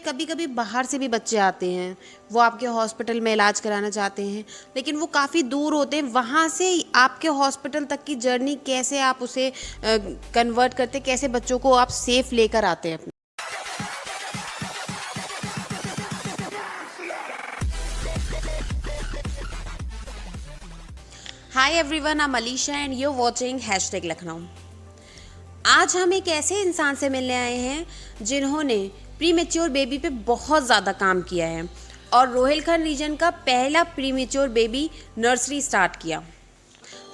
कभी कभी बाहर से भी बच्चे आते हैं, वो आपके हॉस्पिटल में इलाज कराना चाहते हैं, लेकिन वो काफ़ी दूर होते हैं। वहाँ से आपके हॉस्पिटल तक की जर्नी कैसे आप उसे कन्वर्ट करते, कैसे बच्चों को आप सेफ लेकर आते हैं अपने? Hi everyone, I am Alisha and you watching hashtag Lucknow. आज हम एक ऐसे इंसान से मिलने आए हैं जिन्होंने प्री मेच्योर बेबी पे बहुत ज़्यादा काम किया है और रोहिलखंड रीजन का पहला pre mature baby nursery start किया।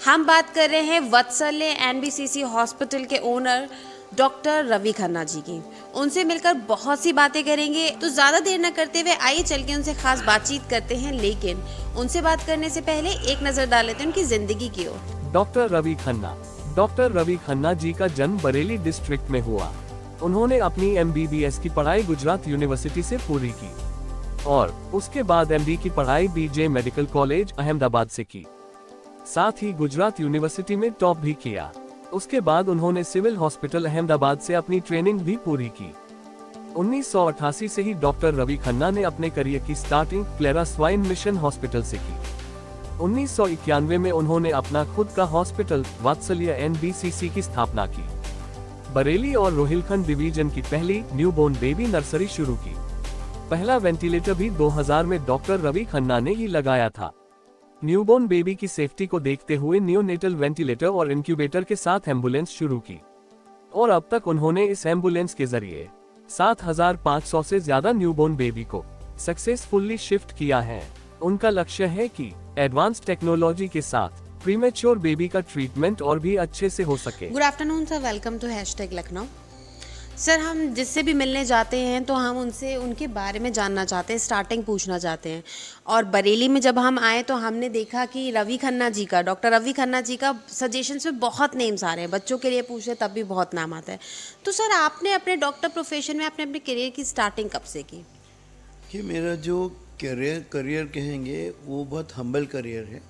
हम बात कर रहे हैं वत्सल्य एनबीसीसी हॉस्पिटल के ओनर डॉक्टर रवि खन्ना जी की। उनसे मिलकर बहुत सी बातें करेंगे, तो ज़्यादा देर न करते हुए आइए चल के उनसे खास बातचीत करते हैं। लेकिन उनसे बात करने से पहले एक नज़र डाल लेते हैं उनकी ज़िंदगी की ओर। डॉक्टर रवि खन्ना जी का जन्म बरेली डिस्ट्रिक्ट में हुआ। उन्होंने अपनी एमबीबीएस की पढ़ाई गुजरात यूनिवर्सिटी से पूरी की और उसके बाद एमडी की पढ़ाई बीजे मेडिकल कॉलेज अहमदाबाद से की। साथ ही गुजरात यूनिवर्सिटी में टॉप भी किया। उसके बाद उन्होंने सिविल हॉस्पिटल अहमदाबाद से अपनी ट्रेनिंग भी पूरी की। 1988 से ही डॉक्टर रवि खन्ना ने अपने करियर की starting Clara swine mission hospital से की। 1991 में उन्होंने अपना खुद का हॉस्पिटल वात्सल्य एनबीसीसी की स्थापना की। बरेली और रोहिलखंड डिवीजन की पहली न्यूबॉर्न बेबी नर्सरी शुरू की। पहला वेंटिलेटर भी 2000 में डॉक्टर रवि खन्ना ने ही लगाया था। न्यूबॉर्न बेबी की सेफ्टी को देखते हुए नियोनेटल वेंटिलेटर और इंक्यूबेटर के साथ एम्बुलेंस शुरू की और अब तक उन्होंने इस एम्बुलेंस के जरिए 7500 से ज्यादा न्यूबॉर्न बेबी को सक्सेसफुली शिफ्ट किया है। उनका लक्ष्य है कि एडवांस टेक्नोलॉजी के साथ प्रीमेच्योर बेबी का ट्रीटमेंट और भी अच्छे से हो सके। Good afternoon sir, welcome to hashtag Lucknow. Sir, हम जिससे भी मिलने जाते हैं तो हम उनसे उनके बारे में जानना चाहते हैं, स्टार्टिंग पूछना चाहते हैं। और बरेली में जब हम आए तो हमने देखा कि रवि खन्ना जी का, डॉक्टर रवि खन्ना जी का सजेशंस में बहुत नेम्स आ रहे हैं। बच्चों के लिए पूछे तब भी बहुत नाम आता है। तो सर, आपने अपने डॉक्टर प्रोफेशन में आपने अपने करियर की स्टार्टिंग कब से की? कि मेरा जो करियर कहेंगे वो बहुत हम्बल करियर है।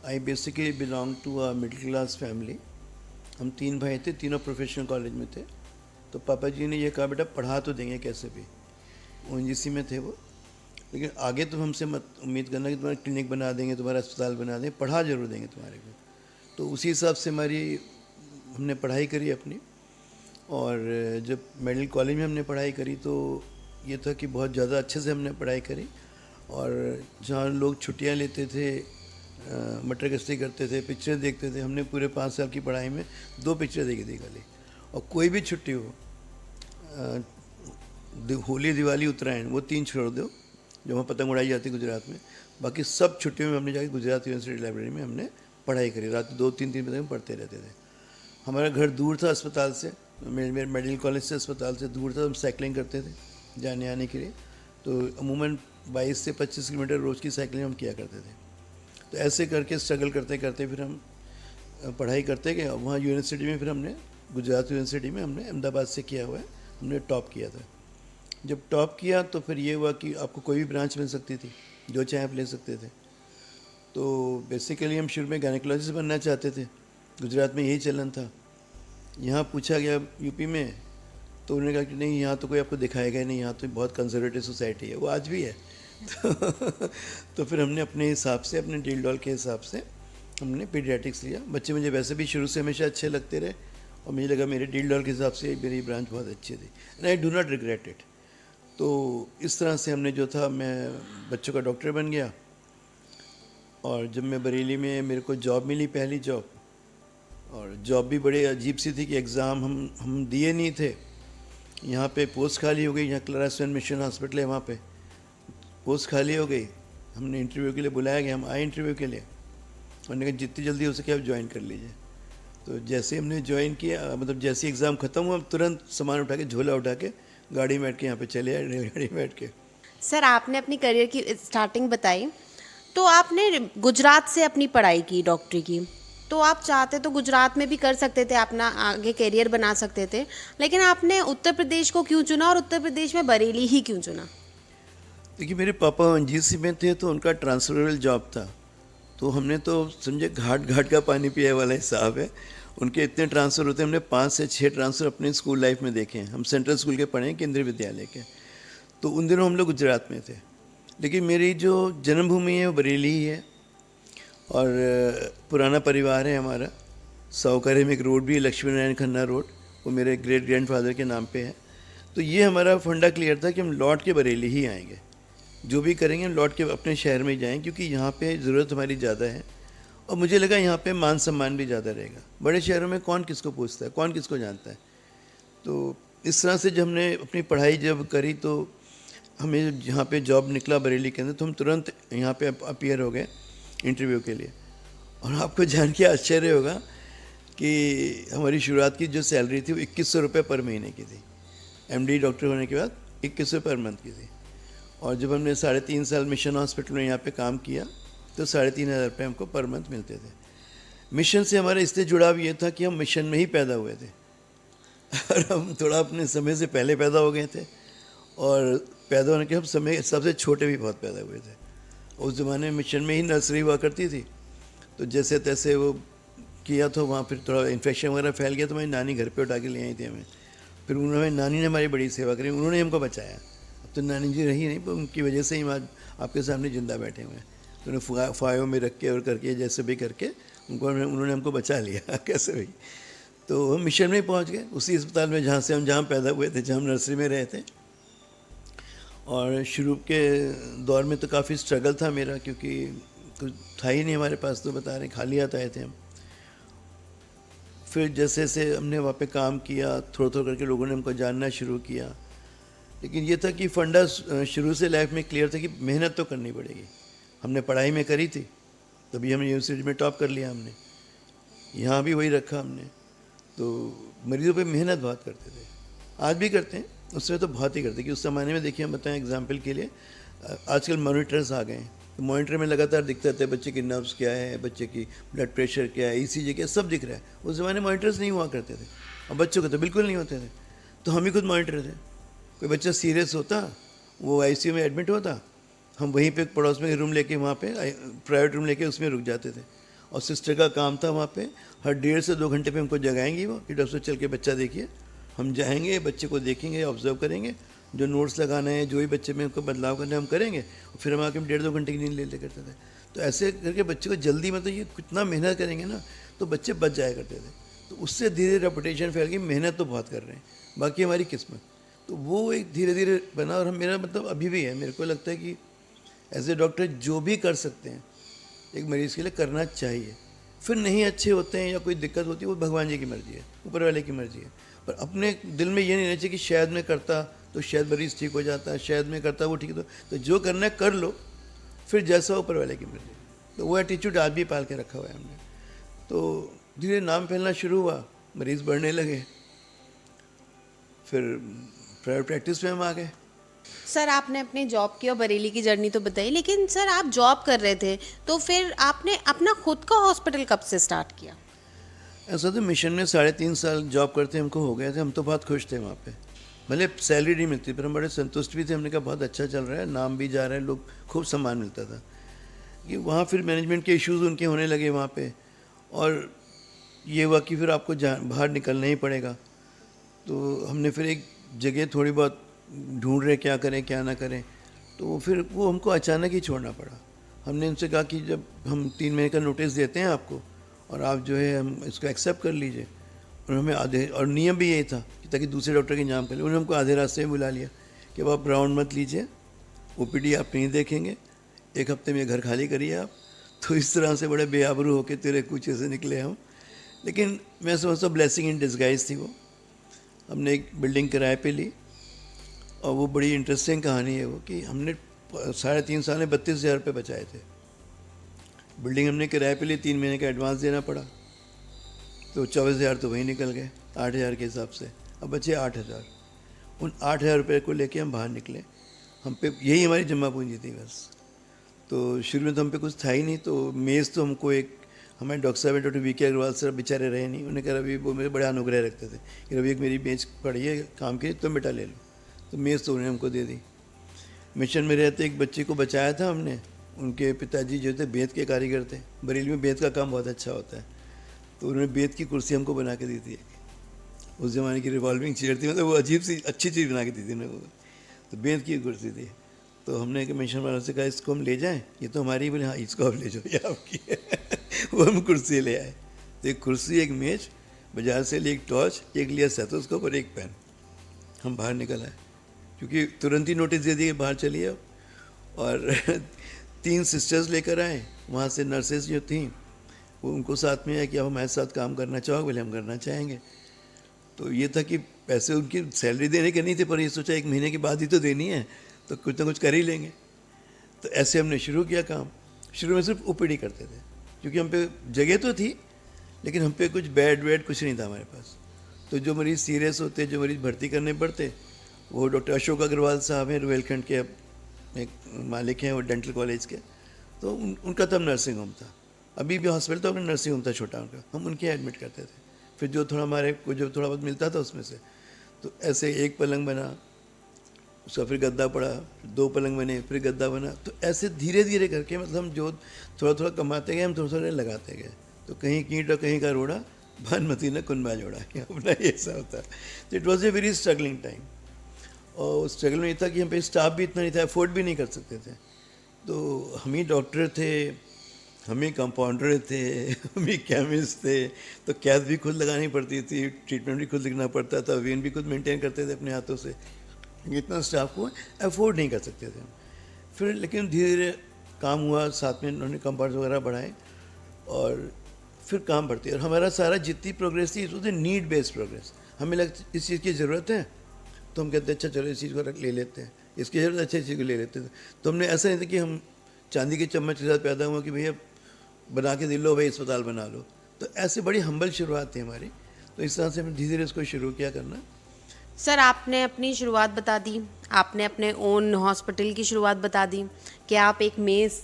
I basically belong to a middle class family. हम 3 भाई थे, तीनों प्रोफेशनल कॉलेज में थे। तो पापा जी ने ये कहा, बेटा पढ़ा तो देंगे कैसे भी। ओएनजीसी में थे वो, लेकिन आगे तो हमसे मत उम्मीद करना कि तुम्हारा क्लिनिक बना देंगे, तुम्हारा अस्पताल बना देंगे, पढ़ा जरूर देंगे तुम्हारे को। तो उसी हिसाब से हमने पढ़ाई करी अपनी। और जब मेडिकल कॉलेज में हमने पढ़ाई करी तो ये था कि बहुत ज़्यादा अच्छे से हमने पढ़ाई करी। और जहाँ लोग छुट्टियाँ लेते थे, मटर गश्ती करते थे, पिक्चर देखते थे, हमने पूरे 5 साल की पढ़ाई में 2 पिक्चर देखी थी खाली। और कोई भी छुट्टी हो, होली, दिवाली, उत्तरायण, वो 3 छोड़ दो जो वहाँ पतंग उड़ाई जाती गुजरात में। बाकी सब छुट्टियों में हमने जाकर गुजरात यूनिवर्सिटी लाइब्रेरी में हमने पढ़ाई करी। रात 2-3 बजे हम पढ़ते रहते थे। हमारा घर दूर था अस्पताल से, मेरे मेडिकल कॉलेज से अस्पताल से दूर था। हम साइकिलिंग करते थे जाने आने के लिए। तो अमूमन 22 से 25 किलोमीटर रोज़ की साइकिलिंग हम किया करते थे। तो ऐसे करके स्ट्रगल करते करते फिर हम पढ़ाई करते गए। वहाँ यूनिवर्सिटी में फिर हमने गुजरात यूनिवर्सिटी में हमने अहमदाबाद से किया हुआ है, हमने टॉप किया था। जब टॉप किया तो फिर ये हुआ कि आपको कोई भी ब्रांच मिल सकती थी, जो चाहे आप ले सकते थे। तो बेसिकली हम शुरू में गायनेकोलॉजिस्ट बनना चाहते थे, गुजरात में यही चलन था। यहाँ पूछा गया यूपी में, तो उन्होंने कहा कि नहीं, यहाँ तो कोई आपको दिखाएगा ही नहीं, यहाँ तो बहुत कंजर्वेटिव सोसाइटी है। वो आज भी है। तो फिर हमने अपने हिसाब से, अपने डील डॉल के हिसाब से हमने पीडियाट्रिक्स लिया। बच्चे मुझे वैसे भी शुरू से हमेशा अच्छे लगते रहे और मुझे लगा मेरे डील डॉल के हिसाब से मेरी ब्रांच बहुत अच्छी थी। And I do not regret it. तो इस तरह से हमने जो था, मैं बच्चों का डॉक्टर बन गया। और जब मैं बरेली में, मेरे को जॉब मिली, पहली जॉब। और जॉब भी बड़े अजीब सी थी कि एग्ज़ाम हम दिए नहीं थे। यहाँ पे पोस्ट खाली हो गई, यहाँ क्लेरा स्वाइन मिशन हॉस्पिटल है, वहाँ पे पोस्ट खाली हो गई। हमने इंटरव्यू के लिए बुलाया गया, हम आए इंटरव्यू के लिए। उन्होंने कहा जितनी जल्दी हो सके आप ज्वाइन कर लीजिए। तो जैसे हमने ज्वाइन किया, मतलब जैसे एग्ज़ाम ख़त्म हुआ, तुरंत सामान उठा के, झोला उठा के गाड़ी में बैठ के यहाँ पे चले आए, रेलगाड़ी में बैठ के। सर, आपने अपनी करियर की स्टार्टिंग बताई, तो आपने गुजरात से अपनी पढ़ाई की डॉक्टरी की। तो आप चाहते तो गुजरात में भी कर सकते थे, अपना आगे करियर बना सकते थे, लेकिन आपने उत्तर प्रदेश को क्यों चुना और उत्तर प्रदेश में बरेली ही क्यों चुना? देखिए, मेरे पापा ओएनजीसी में थे तो उनका ट्रांसफरेबल जॉब था। तो हमने तो समझे घाट घाट का पानी पिए वाला हिसाब है। उनके इतने ट्रांसफ़र होते हैं, हमने 5 से 6 ट्रांसफ़र अपने स्कूल लाइफ में देखे हैं। हम सेंट्रल स्कूल के पढ़े हैं, केंद्रीय विद्यालय के। तो उन दिनों हम लोग गुजरात में थे, लेकिन मेरी जो जन्मभूमि है वो बरेली ही है और पुराना परिवार है हमारा। सावकारे में एक रोड भी है, लक्ष्मी नारायण खन्ना रोड, वो मेरे ग्रेट ग्रैंडफादर के नाम पे है। तो ये हमारा फंडा क्लियर था कि हम लौट के बरेली ही आएंगे, जो भी करेंगे हम लौट के अपने शहर में ही जाएंगे, क्योंकि यहाँ पे ज़रूरत हमारी ज़्यादा है और मुझे लगा यहाँ पे मान सम्मान भी ज़्यादा रहेगा। बड़े शहरों में कौन किसको पूछता है, कौन किसको जानता है। तो इस तरह से जब हमने अपनी पढ़ाई जब करी तो हमें यहाँ पे जॉब निकला बरेली के अंदर, तो हम तुरंत यहाँ पे अपीयर हो गए इंटरव्यू के लिए। और आपको जान के आश्चर्य होगा कि हमारी शुरुआत की जो सैलरी थी वो 2100 रुपये पर महीने की थी। एमडी डॉक्टर होने के बाद 2100 पर मंथ की थी। और जब हमने 3.5 साल मिशन हॉस्पिटल में यहाँ पे काम किया तो 3500 रुपये हमको पर मंथ मिलते थे। मिशन से हमारा इससे जुड़ाव ये था कि हम मिशन में ही पैदा हुए थे और हम थोड़ा अपने समय से पहले पैदा हो गए थे और पैदा होने के हम समय सबसे छोटे भी बहुत पैदा हुए थे। उस ज़माने में मिशन में ही नर्सरी हुआ करती थी, तो जैसे तैसे वो किया तो वहाँ फिर थोड़ा इन्फेक्शन वगैरह फैल गया तो मेरी नानी घर पे उठा के ले आई थी हमें। फिर उन्होंने, नानी ने हमारी बड़ी सेवा करी, उन्होंने हमको बचाया। अब तो नानी जी रही नहीं, पर उनकी वजह से ही हम आज आपके सामने ज़िंदा बैठे हुए हैं। तो उन्हें फायों में रख के और करके जैसे भी करके उन्होंने हमको बचा लिया कैसे भी। तो हम मिशन में पहुंच गए, उसी अस्पताल में जहाँ पैदा हुए थे, जहाँ हम नर्सरी में रहे थे। और शुरू के दौर में तो काफ़ी स्ट्रगल था मेरा, क्योंकि कुछ था ही नहीं हमारे पास, तो बता रहे खाली हाथ आए थे हम। फिर जैसे जैसे हमने वहाँ पे काम किया, थोड़ा थोड़ा करके लोगों ने हमको जानना शुरू किया। लेकिन ये था कि फंडा शुरू से लाइफ में क्लियर था कि मेहनत तो करनी पड़ेगी। हमने पढ़ाई में करी थी, तभी हमने यूनिवर्सिटी में टॉप कर लिया, हमने यहाँ भी वही रखा हमने। तो मरीजों पे मेहनत बहुत करते थे, आज भी करते हैं, उसमें तो बहुत ही करते हैं। कि उस ज़माने में देखिए, हम बताएं एग्जांपल के लिए, आजकल मॉनिटर्स आ गए हैं, तो मॉनिटर में लगातार दिखता रहता है बच्चे की नर्व्स क्या है, बच्चे की ब्लड प्रेशर क्या है, ECG क्या है, सब दिख रहा है। उस ज़माने में मॉनिटर्स नहीं हुआ करते थे और बच्चों के तो बिल्कुल नहीं होते थे। तो हम ही खुद मॉनिटर थे। कोई बच्चा सीरियस होता, वो ICU में एडमिट होता, हम वहीं पे पड़ोस में रूम लेके, वहाँ पे प्राइवेट रूम लेके उसमें रुक जाते थे। और सिस्टर का काम था वहाँ पे, हर 1.5 से 2 घंटे पे हमको जगाएंगी वो कि डॉक्टर चल के बच्चा देखिए। हम जाएंगे, बच्चे को देखेंगे, ऑब्जर्व करेंगे, जो नोट्स लगाना है, जो भी बच्चे में उनको बदलाव करना है हम करेंगे, और फिर हम आके 1.5-2 घंटे की नींद ले करते थे। तो ऐसे करके बच्चे को जल्दी, मतलब ये कितना मेहनत करेंगे ना तो बच्चे बच जाया करते थे। तो उससे धीरे रेपुटेशन फैल गई, मेहनत तो बहुत कर रहे हैं, बाकी हमारी किस्मत। तो वो एक धीरे धीरे बना। और हम, मेरा मतलब अभी भी है, मेरे को लगता है कि एज ए डॉक्टर जो भी कर सकते हैं एक मरीज़ के लिए करना चाहिए। फिर नहीं अच्छे होते हैं या कोई दिक्कत होती है, वो भगवान जी की मर्ज़ी है, ऊपर वाले की मर्ज़ी है। पर अपने दिल में ये नहीं रहना चाहिए कि शायद मैं करता तो शायद मरीज़ ठीक हो जाता, शायद मैं करता वो ठीक हो। तो जो करना है कर लो, फिर जैसा ऊपर वाले की मर्ज़ी। तो वो एटीट्यूड आज भी पाल के रखा हुआ है हमने। तो धीरे नाम फैलना शुरू हुआ, मरीज़ बढ़ने लगे, फिर प्राइवेट प्रैक्टिस में हम आ गए। सर, आपने अपनी जॉब की और बरेली की जर्नी तो बताई, लेकिन सर आप जॉब कर रहे थे तो फिर आपने अपना खुद का हॉस्पिटल कब से स्टार्ट किया? ऐसा तो मिशन में 3.5 साल जॉब करते हमको हो गए थे। हम तो बहुत खुश थे वहाँ पे, भले सैलरी नहीं मिलती पर हम बड़े संतुष्ट भी थे। हमने कहा बहुत अच्छा चल रहा है, नाम भी जा रहा है, लोग खूब सम्मान मिलता था। कि वहाँ फिर मैनेजमेंट के इश्यूज़ उनके होने लगे वहाँ पे, और ये हुआ कि फिर आपको बाहर निकलना ही पड़ेगा। तो हमने फिर एक जगह थोड़ी बहुत ढूंढ रहे, क्या करें क्या ना करें। तो फिर वो हमको अचानक ही छोड़ना पड़ा। हमने उनसे कहा कि जब हम 3 महीने का नोटिस देते हैं आपको, और आप जो है हम इसको एक्सेप्ट कर लीजिए। और हमें आधे, और नियम भी यही था कि ताकि दूसरे डॉक्टर के नाम कर ले। उन्होंने हमको आधे रास्ते में बुला लिया कि अब आप राउंड मत लीजिए, OPD आप नहीं देखेंगे, 1 हफ्ते में घर खाली करिए आप। तो इस तरह से बड़े बेआबरू होकर तेरे कूचे से निकले हम। लेकिन मैं समझता ब्लेसिंग इन डिस्गाइज थी वो। हमने एक बिल्डिंग किराए पे ली, और वो बड़ी इंटरेस्टिंग कहानी है वो, कि हमने 3.5 साल में 32,000 रुपये बचाए थे। बिल्डिंग हमने किराए पे ली, 3 महीने का एडवांस देना पड़ा, तो 24,000 तो वहीं निकल गए 8,000 के हिसाब से। अब बचे 8,000। उन 8,000 रुपये को लेके हम बाहर निकले। हम पे यही हमारी जमा पूंजी थी बस। तो शुरू में तो हम पे कुछ था ही नहीं। तो मेज़ तो हमको एक, हमारे डॉक्टर साहब डॉक्टर VK अग्रवाल सर बेचारे रहे नहीं। उन्होंने कहा रवि, वो मेरे बड़ा अनुग्रह रखते थे कि रवि एक मेरी बेंच पड़ी है काम के, तुम बेटा ले लो। तो मेज़ तो उन्होंने हमको दे दी। मिशन में रहते एक बच्चे को बचाया था हमने। उनके पिताजी जो थे बेंत के कारीगर थे। बरेली में बेंत का काम बहुत अच्छा होता है, तो उन्होंने बेंत की कुर्सी हमको बना के दी थी। उस ज़माने की रिवॉल्विंग चेयर थी, मतलब वो अजीब सी अच्छी चीज़ बना के दी थी उन्होंने। तो बेंत की कुर्सी थी। तो हमने कमीशन वालों से कहा इसको हम ले जाएं, ये तो हमारी, बोले हाँ इसको आप ले जाओ, ये आपकी है। वो हम कुर्सी ले आए। तो एक कुर्सी, एक मेज, बाजार से लिए एक टॉर्च, एक लिया स्टेथोस्कोप और एक पेन। हम बाहर निकल आए, क्योंकि तुरंत ही नोटिस दे दिए बाहर चलिए अब। और 3 सिस्टर्स लेकर आए, वहाँ से नर्सेज जो थी वो उनको साथ में है कि आप हमारे साथ काम करना चाहोगे, बोले हम करना चाहेंगे। तो ये था कि पैसे उनकी सैलरी देने के नहीं थे, पर ये सोचा 1 महीने के बाद ही तो देनी है, तो कुछ ना कुछ कर ही लेंगे। तो ऐसे हमने शुरू किया काम। शुरू में सिर्फ ओपीडी करते थे, क्योंकि हम पे जगह तो थी लेकिन हम पे कुछ बेड वेड कुछ नहीं था हमारे पास। तो जो मरीज़ सीरियस होते, जो मरीज़ भर्ती करने पड़ते, वो डॉक्टर अशोक अग्रवाल साहब हैं, रुहेलखंड के एक मालिक हैं वो डेंटल कॉलेज के, तो उनका तब नर्सिंग होम था। अभी भी हॉस्पिटल तो अपना नर्सिंग होम था छोटा उनका, हम उनके एडमिट करते थे। फिर जो थोड़ा हमारे को जो थोड़ा बहुत मिलता था उसमें से, तो ऐसे एक पलंग बना, उसका फिर गद्दा पड़ा, 2 पलंग बने, फिर गद्दा बना। तो ऐसे धीरे धीरे करके मतलब हम जो थोड़ा थोड़ा कमाते गए, हम थोड़ा थोड़ा लगाते गए। तो कहीं कीट और कहीं का रोड़ा, भानुमती ने कुनबा जोड़ा, अपना ऐसा होता। तो it was a very struggling time. और स्ट्रगल में ये था कि हम पे स्टाफ भी इतना नहीं था, अफोर्ड भी नहीं कर सकते थे। तो हम ही डॉक्टर थे, हम ही कंपाउंडर थे, हम ही केमिस्ट थे। तो कैद भी खुद लगानी पड़ती थी, ट्रीटमेंट भी खुद लिखना पड़ता था, वेन भी खुद मेंटेन करते थे अपने हाथों से। इतना स्टाफ को अफोर्ड नहीं कर सकते थे हम। फिर लेकिन धीरे धीरे काम हुआ, साथ में उन्होंने कंपाउंड वगैरह बढ़ाए और फिर काम बढ़ती है। और हमारा सारा जितनी प्रोग्रेस थी उसमें नीड बेस्ड प्रोग्रेस। हमें लगता इस चीज़ की ज़रूरत है तो हम कहते हैं अच्छा चलो इस चीज़ को ले लेते हैं, इसकी ज़रूरत अच्छी चीज़ को ले लेते थे। तो हमने ऐसा नहीं था कि हम चांदी के चम्मच के साथ पैदा हुआ कि भैया बना के दे लो भाई, अस्पताल बना लो। तो ऐसे बड़ी हम्बल शुरुआत थी हमारी। तो इस तरह से हमने धीरे धीरे इसको शुरू किया करना। सर आपने अपनी शुरुआत बता दी, आपने अपने ओन हॉस्पिटल की शुरुआत बता दी कि आप एक मेज़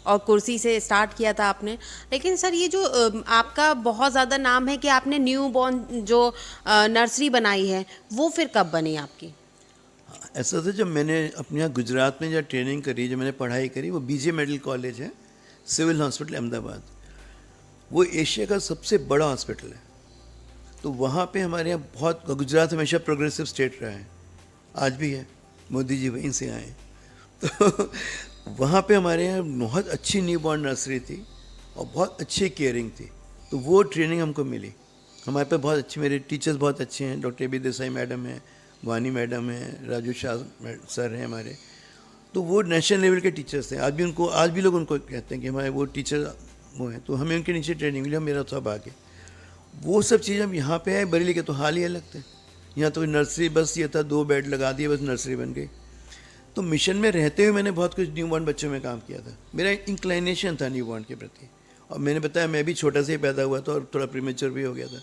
और कुर्सी से स्टार्ट किया था आपने। लेकिन सर ये जो आपका बहुत ज़्यादा नाम है कि आपने न्यू बॉर्न जो नर्सरी बनाई है, वो फिर कब बनी आपकी? ऐसा था जब मैंने अपने यहाँ गुजरात में जब ट्रेनिंग करी, जो मैंने पढ़ाई करी, वो बीजे मेडिकल कॉलेज है, सिविल हॉस्पिटल अहमदाबाद। वो एशिया का सबसे बड़ा हॉस्पिटल है। तो वहाँ पे हमारे यहाँ बहुत, गुजरात हमेशा प्रोग्रेसिव स्टेट रहा है, आज भी है, मोदी जी वहीं से आए। तो वहाँ पे हमारे यहाँ बहुत अच्छी न्यू बॉर्न नर्सरी थी और बहुत अच्छी केयरिंग थी। तो वो ट्रेनिंग हमको मिली। हमारे पे बहुत अच्छे, मेरे टीचर्स बहुत अच्छे हैं, डॉक्टर बी देसाई मैडम हैं, वानी मैडम हैं, राजू शाह सर हैं हमारे। तो वो नेशनल लेवल के टीचर्स थे। आज भी लोग उनको कहते हैं कि हमारे वो टीचर वो हैं। तो हमें उनके नीचे ट्रेनिंग मिली, मेरा सब आगे। वो सब चीज़ हम यहाँ पे आए, बरेली के तो हाल ही अलग थे। यहाँ तो नर्सरी बस ये था, 2 बेड लगा दिए, बस नर्सरी बन गई। तो मिशन में रहते हुए मैंने बहुत कुछ न्यू बॉर्न बच्चों में काम किया था। मेरा इंक्लाइनेशन था न्यू बॉर्न के प्रति। और मैंने बताया मैं भी छोटा से ही पैदा हुआ था और थोड़ा प्रीमेच्योर भी हो गया था।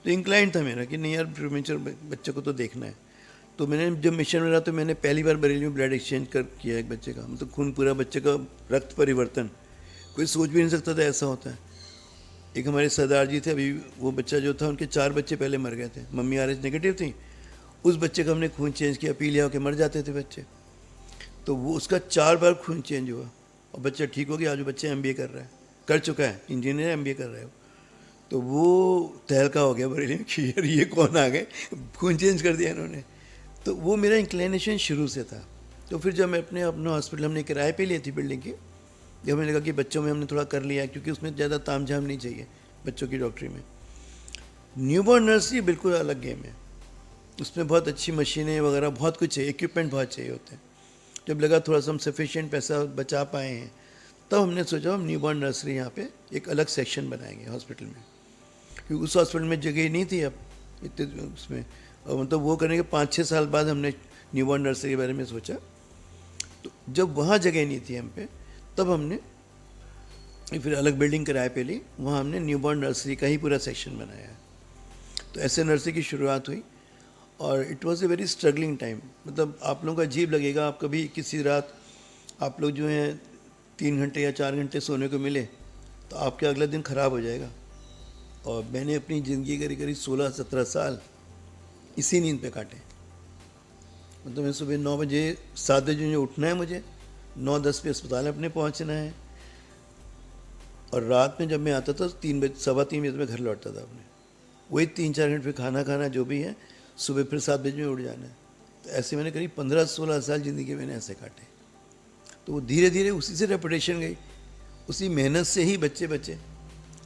तो इंक्लाइन था मेरा कि नहीं यार, प्रीमेच्योर बच्चे को तो देखना है। तो मैंने जब मिशन में रहा तो मैंने पहली बार बरेली में ब्लड एक्सचेंज किया एक बच्चे का, मतलब खून पूरा बच्चे का रक्त परिवर्तन। कोई सोच भी नहीं सकता था ऐसा होता है। एक हमारे सरदार जी थे, अभी वो बच्चा जो था, उनके 4 बच्चे पहले मर गए थे, मम्मी RH नेगेटिव थी। उस बच्चे का हमने खून चेंज किया, पीलिया होकर मर जाते थे बच्चे। तो वो उसका 4 बार खून चेंज हुआ और बच्चा ठीक हो गया। आज वो बच्चा MBA कर रहा है, कर चुका है, इंजीनियर MBA कर रहा है। तो वो तहलका हो गया बरेली में कि यार ये कौन आ गए, खून चेंज कर दिया इन्होंने। तो वो मेरा इंक्लिनेशन शुरू से था। तो फिर जब मैं अपना हॉस्पिटल हमने किराए पे ली थी बिल्डिंग की, जब मैंने कहा कि बच्चों में हमने थोड़ा कर लिया, क्योंकि उसमें ज़्यादा तामझाम नहीं चाहिए बच्चों की डॉक्टरी में। न्यूबॉर्न नर्सरी बिल्कुल अलग गेम है। उसमें बहुत अच्छी मशीनें वगैरह बहुत कुछ चाहिए, इक्विपमेंट बहुत चाहिए होते हैं। जब लगा थोड़ा सा हम सफिशिएंट पैसा बचा पाए हैं, तब हमने सोचा हम न्यूबॉर्न नर्सरी यहाँ पे एक अलग सेक्शन बनाएंगे हॉस्पिटल में, क्योंकि उस हॉस्पिटल में जगह नहीं थी अब इतने उसमें। और मतलब वो करने के 5-6 साल बाद हमने न्यूबॉर्न नर्सरी के बारे में सोचा। तो जब वहाँ जगह नहीं थी हम पे, तब हमने फिर अलग बिल्डिंग किराए पे ली, वहाँ हमने न्यूबॉर्न नर्सरी का ही पूरा सेक्शन बनाया। तो ऐसे नर्सरी की शुरुआत हुई और it was a very struggling time. मतलब आप लोगों को अजीब लगेगा, आप कभी किसी रात आप लोग जो हैं 3 घंटे या 4 घंटे सोने को मिले तो आपके अगला दिन ख़राब हो जाएगा। और मैंने अपनी ज़िंदगी करीब 16-17 साल इसी नींद पे काटे। मतलब मैं सुबह 9 बजे 7 बजे मुझे उठना है, मुझे 9-10 पे अस्पताल अपने पहुंचना है, और रात में जब मैं आता था 3 बजे 3:15 बजे मैं घर लौटता था अपने। वही 3-4 घंटे फिर खाना खाना जो भी है, सुबह फिर 7 बजे में उठ जाना है। तो ऐसे मैंने करीब 15-16 साल ज़िंदगी के मैंने ऐसे काटे। तो वो धीरे धीरे उसी से रेपुटेशन गई, उसी मेहनत से ही बच्चे बचे।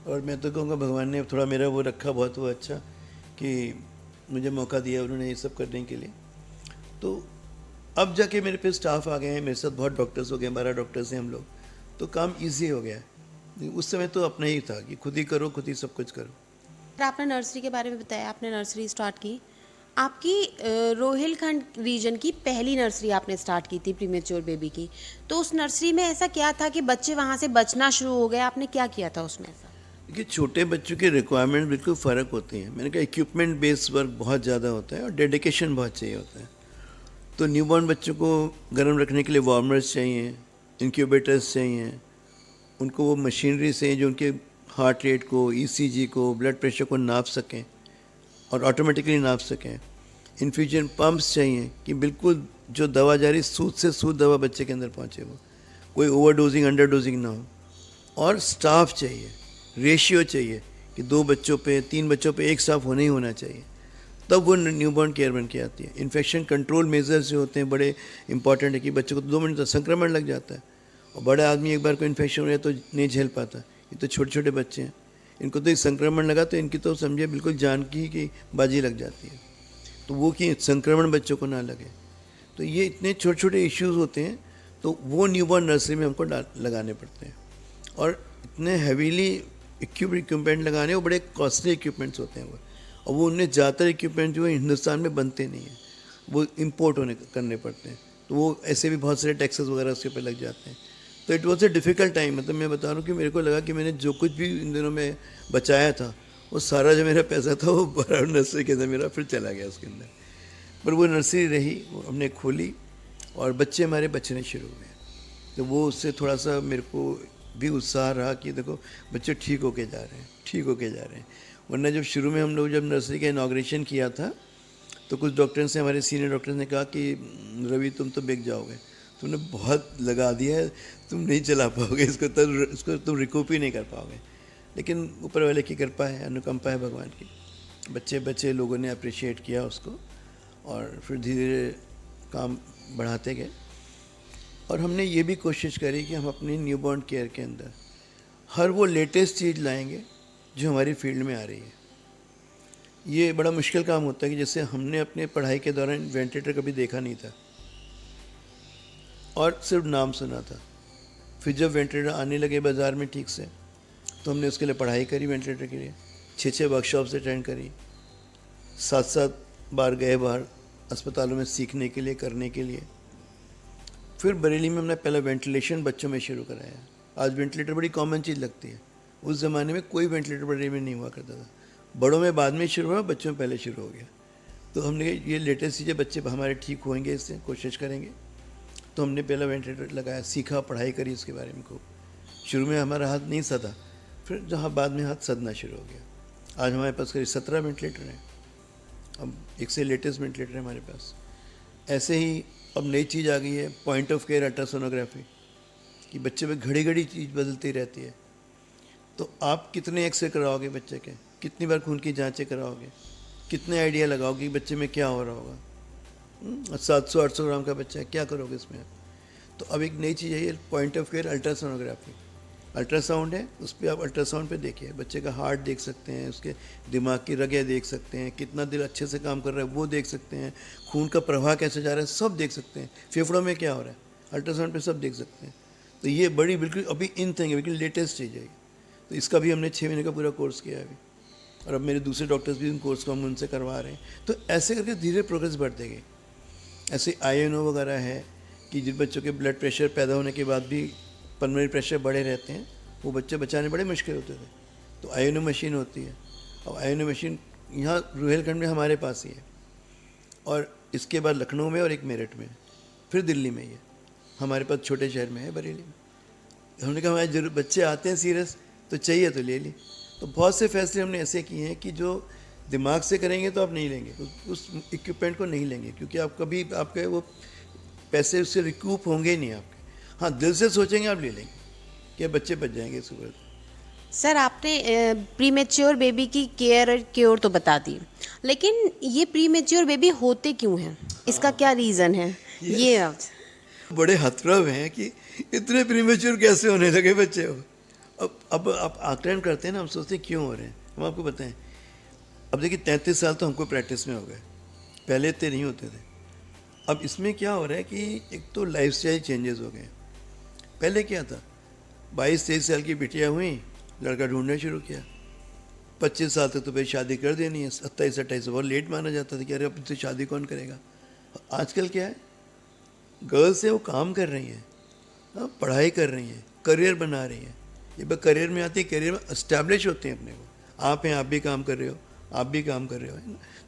और मैं तो कहूँगा भगवान ने थोड़ा मेरा वो रखा बहुत वो अच्छा कि मुझे मौका दिया उन्होंने ये सब करने के लिए। तो अब जाके मेरे पे स्टाफ आ गए हैं, मेरे साथ बहुत डॉक्टर्स हो गए, 12 डॉक्टर्स हैं हम लोग, तो काम ईजी हो गया है। उस समय तो अपना ही था कि खुद ही करो, खुद ही सब कुछ करो। सर, आपने नर्सरी के बारे में बताया, आपने नर्सरी स्टार्ट की। आपकी रोहिलखंड रीजन की पहली नर्सरी आपने स्टार्ट की थी प्रीमेच्योर बेबी की, तो उस नर्सरी में ऐसा क्या था कि बच्चे वहाँ से बचना शुरू हो गए? आपने क्या किया था उसमें ऐसा? देखिए, छोटे बच्चों के रिक्वायरमेंट बिल्कुल फ़र्क होती हैं। मैंने कहा इक्विपमेंट बेस्ड वर्क बहुत ज़्यादा होता है और डेडिकेशन बहुत चाहिए होता है। तो न्यूबॉर्न बच्चों को गर्म रखने के लिए वार्मर्स चाहिए, इंक्यूबेटर्स चाहिए, उनको वो मशीनरी चाहिए जो उनके हार्ट रेट को, ईसीजी को, ब्लड प्रेशर को नाप सकें और ऑटोमेटिकली नाप सकें। इन्फ्यूजन पम्प्स चाहिए कि बिल्कुल जो दवा जा रही सूद से सूद दवा बच्चे के अंदर पहुँचे, वो कोई ओवर डोजिंग अंडर डोजिंग ना हो। और स्टाफ चाहिए, रेशियो चाहिए कि 2 बच्चों पे 3 बच्चों पे एक स्टाफ होना ही होना चाहिए, तब वो न्यूबॉर्न केयर बन के आती है। इन्फेक्शन कंट्रोल मेजर्स जो होते हैं बड़े इंपॉर्टेंट है कि बच्चों को 2 मिनट तक संक्रमण लग जाता है और बड़ा आदमी एक बार को इन्फेक्शन हो जाए तो नहीं झेल पाता। ये तो छोटे छोटे बच्चे हैं, इनको तो एक संक्रमण लगा तो इनकी तो समझिए बिल्कुल जान की बाजी लग जाती है। तो वो कि संक्रमण बच्चों को ना लगे, तो ये इतने छोटे छोटे इश्यूज़ होते हैं, तो वो न्यूबॉर्न नर्सरी में हमको लगाने पड़ते हैं। और इतने हैवीली इक्विपमेंट लगाने, वो बड़े कॉस्टली इक्विपमेंट्स होते हैं वो, और वो उनमें ज़्यादातर इक्विपमेंट जो है हिंदुस्तान में बनते नहीं हैं, वो इम्पोर्ट करने पड़ते हैं। तो वो ऐसे भी बहुत सारे टैक्सेस वगैरह उसके ऊपर लग जाते हैं। तो it was a difficult time. मतलब मैं बता रहा हूँ कि मेरे को लगा कि मैंने जो कुछ भी इन दिनों में बचाया था, वो सारा जो मेरा पैसा था वो बराबर नर्सरी के अंदर मेरा फिर चला गया उसके अंदर। पर वो नर्सरी रही, वो हमने खोली और बच्चे हमारे बचने शुरू हुए। तो वो उससे थोड़ा सा मेरे को भी उत्साह रहा कि देखो बच्चे ठीक होके जा रहे हैं, ठीक होके जा रहे हैं। वरना जब शुरू में हम लोग जब नर्सरी का इनाग्रेशन किया था तो कुछ डॉक्टर्स ने, हमारे सीनियर डॉक्टर्स ने कहा कि रवि तुम तो बिक जाओगे, तुमने बहुत लगा दिया है, तुम नहीं चला पाओगे इसको तुम रिकूप ही नहीं कर पाओगे। लेकिन ऊपर वाले की कृपा है, अनुकंपा है भगवान की, बच्चे लोगों ने अप्रिशिएट किया उसको और फिर धीरे धीरे काम बढ़ाते गए। और हमने ये भी कोशिश करी कि हम अपनी न्यूबॉर्न केयर के अंदर हर वो लेटेस्ट चीज़ लाएंगे जो हमारी फील्ड में आ रही है। ये बड़ा मुश्किल काम होता है कि जैसे हमने अपने पढ़ाई के दौरान वेंटिलेटर कभी देखा नहीं था और सिर्फ नाम सुना था। फिर जब वेंटिलेटर आने लगे बाज़ार में ठीक से, तो हमने उसके लिए पढ़ाई करी, वेंटिलेटर के लिए 6 वर्कशॉप्स अटेंड करी, 7 बार गए बाहर अस्पतालों में सीखने के लिए, करने के लिए। फिर बरेली में हमने पहला वेंटिलेशन बच्चों में शुरू कराया। आज वेंटिलेटर बड़ी कॉमन चीज़ लगती है, उस ज़माने में कोई वेंटिलेटर बरेली में नहीं हुआ करता था। बड़ों में बाद में शुरू हुआ, बच्चों में पहले शुरू हो गया। तो हमने ये लेटेस्ट चीज़ें, बच्चे हमारे ठीक होंगे, इससे कोशिश करेंगे। तो हमने पहला वेंटिलेटर लगाया, सीखा, पढ़ाई करी इसके बारे में खूब। शुरू में हमारा हाथ नहीं सदा, फिर जहाँ बाद में हाथ सदना शुरू हो गया। आज हमारे पास करीब 17 वेंटिलेटर हैं, अब एक से लेटेस्ट वेंटिलेटर है हमारे पास। ऐसे ही अब नई चीज़ आ गई है, पॉइंट ऑफ केयर अल्ट्रासोनोग्राफी, कि बच्चे पे घड़ी घड़ी चीज़ बदलती रहती है। तो आप कितने एक्सरे कराओगे बच्चे के, कितनी बार खून की जांचें कराओगे, कितने आइडिया लगाओगे कि बच्चे में क्या हो रहा होगा। 700-800 ग्राम का बच्चा है, क्या करोगे इसमें। तो अब एक नई चीज़ है ये point of care ultrasonography. Ultrasound है, उस पर आप अल्ट्रासाउंड पे देखिए, बच्चे का हार्ट देख सकते हैं, उसके दिमाग की रगें देख सकते हैं, कितना दिल अच्छे से काम कर रहा है वो देख सकते हैं, खून का प्रवाह कैसे जा रहा है सब देख सकते हैं, फेफड़ों में क्या हो रहा है अल्ट्रासाउंड पे सब देख सकते हैं। तो ये बड़ी बिल्कुल अभी इन थिंग है, बिल्कुल लेटेस्ट चीज़ है। तो इसका भी हमने 6 महीने का पूरा कोर्स किया है अभी, और अब मेरे दूसरे डॉक्टर्स भी इन कोर्स को हम उनसे करवा रहे हैं। तो ऐसे करके धीरे प्रोग्रेस बढ़ते गई। ऐसे INO वगैरह है कि जिन बच्चों के ब्लड प्रेशर पैदा होने के बाद भी पल्मोनरी प्रेशर बढ़े रहते हैं, वो बच्चे बचाने बड़े मुश्किल होते थे। तो INO मशीन होती है। अब INO मशीन यहाँ रोहिलखंड में हमारे पास ही है, और इसके बाद लखनऊ में और एक मेरठ में, फिर दिल्ली में ही है, हमारे पास छोटे शहर में है बरेली में। हमने कहा हमारे जरूर बच्चे आते हैं सीरियस तो चाहिए तो ले ली। तो बहुत से फैसले हमने ऐसे किए हैं कि जो दिमाग से करेंगे तो आप नहीं लेंगे, उस इक्विपमेंट को नहीं लेंगे, क्योंकि आप कभी आपके वो पैसे उससे रिकूप होंगे ही नहीं आपके। हाँ, दिल से सोचेंगे आप ले लेंगे कि बच्चे बच जाएंगे इसके बाद। सर, आपने प्रीमेच्योर बेबी की केयर और क्योर तो बता दी, लेकिन ये प्रीमेच्योर बेबी होते क्यों हैं? इसका क्या रीज़न है? ये अब बड़े हतरब हैं कि इतने प्रीमेच्योर कैसे होने लगे बच्चे। अब आप आकलन करते हैं ना, हम सोचते हैं क्यों हो रहे हैं। हम आपको बताएं, अब देखिए 33 साल तो हमको प्रैक्टिस में हो गए, पहले इतने नहीं होते थे। अब इसमें क्या हो रहा है कि एक तो लाइफस्टाइल चेंजेस हो गए। पहले क्या था, 22-23 साल की बिटिया हुई, लड़का ढूंढना शुरू किया, 25 साल तक तो भाई शादी कर देनी है, 27-28 बहुत लेट माना जाता था कि अरे अब तो शादी कौन करेगा। आजकल क्या है, गर्ल्स है वो काम कर रही हैं, पढ़ाई कर रही हैं, करियर बना रही हैं। जब करियर में आती है, करियर में इस्टेब्लिश होते हैं अपने को। आप हैं, आप भी काम कर रहे हो, आप भी काम कर रहे हो,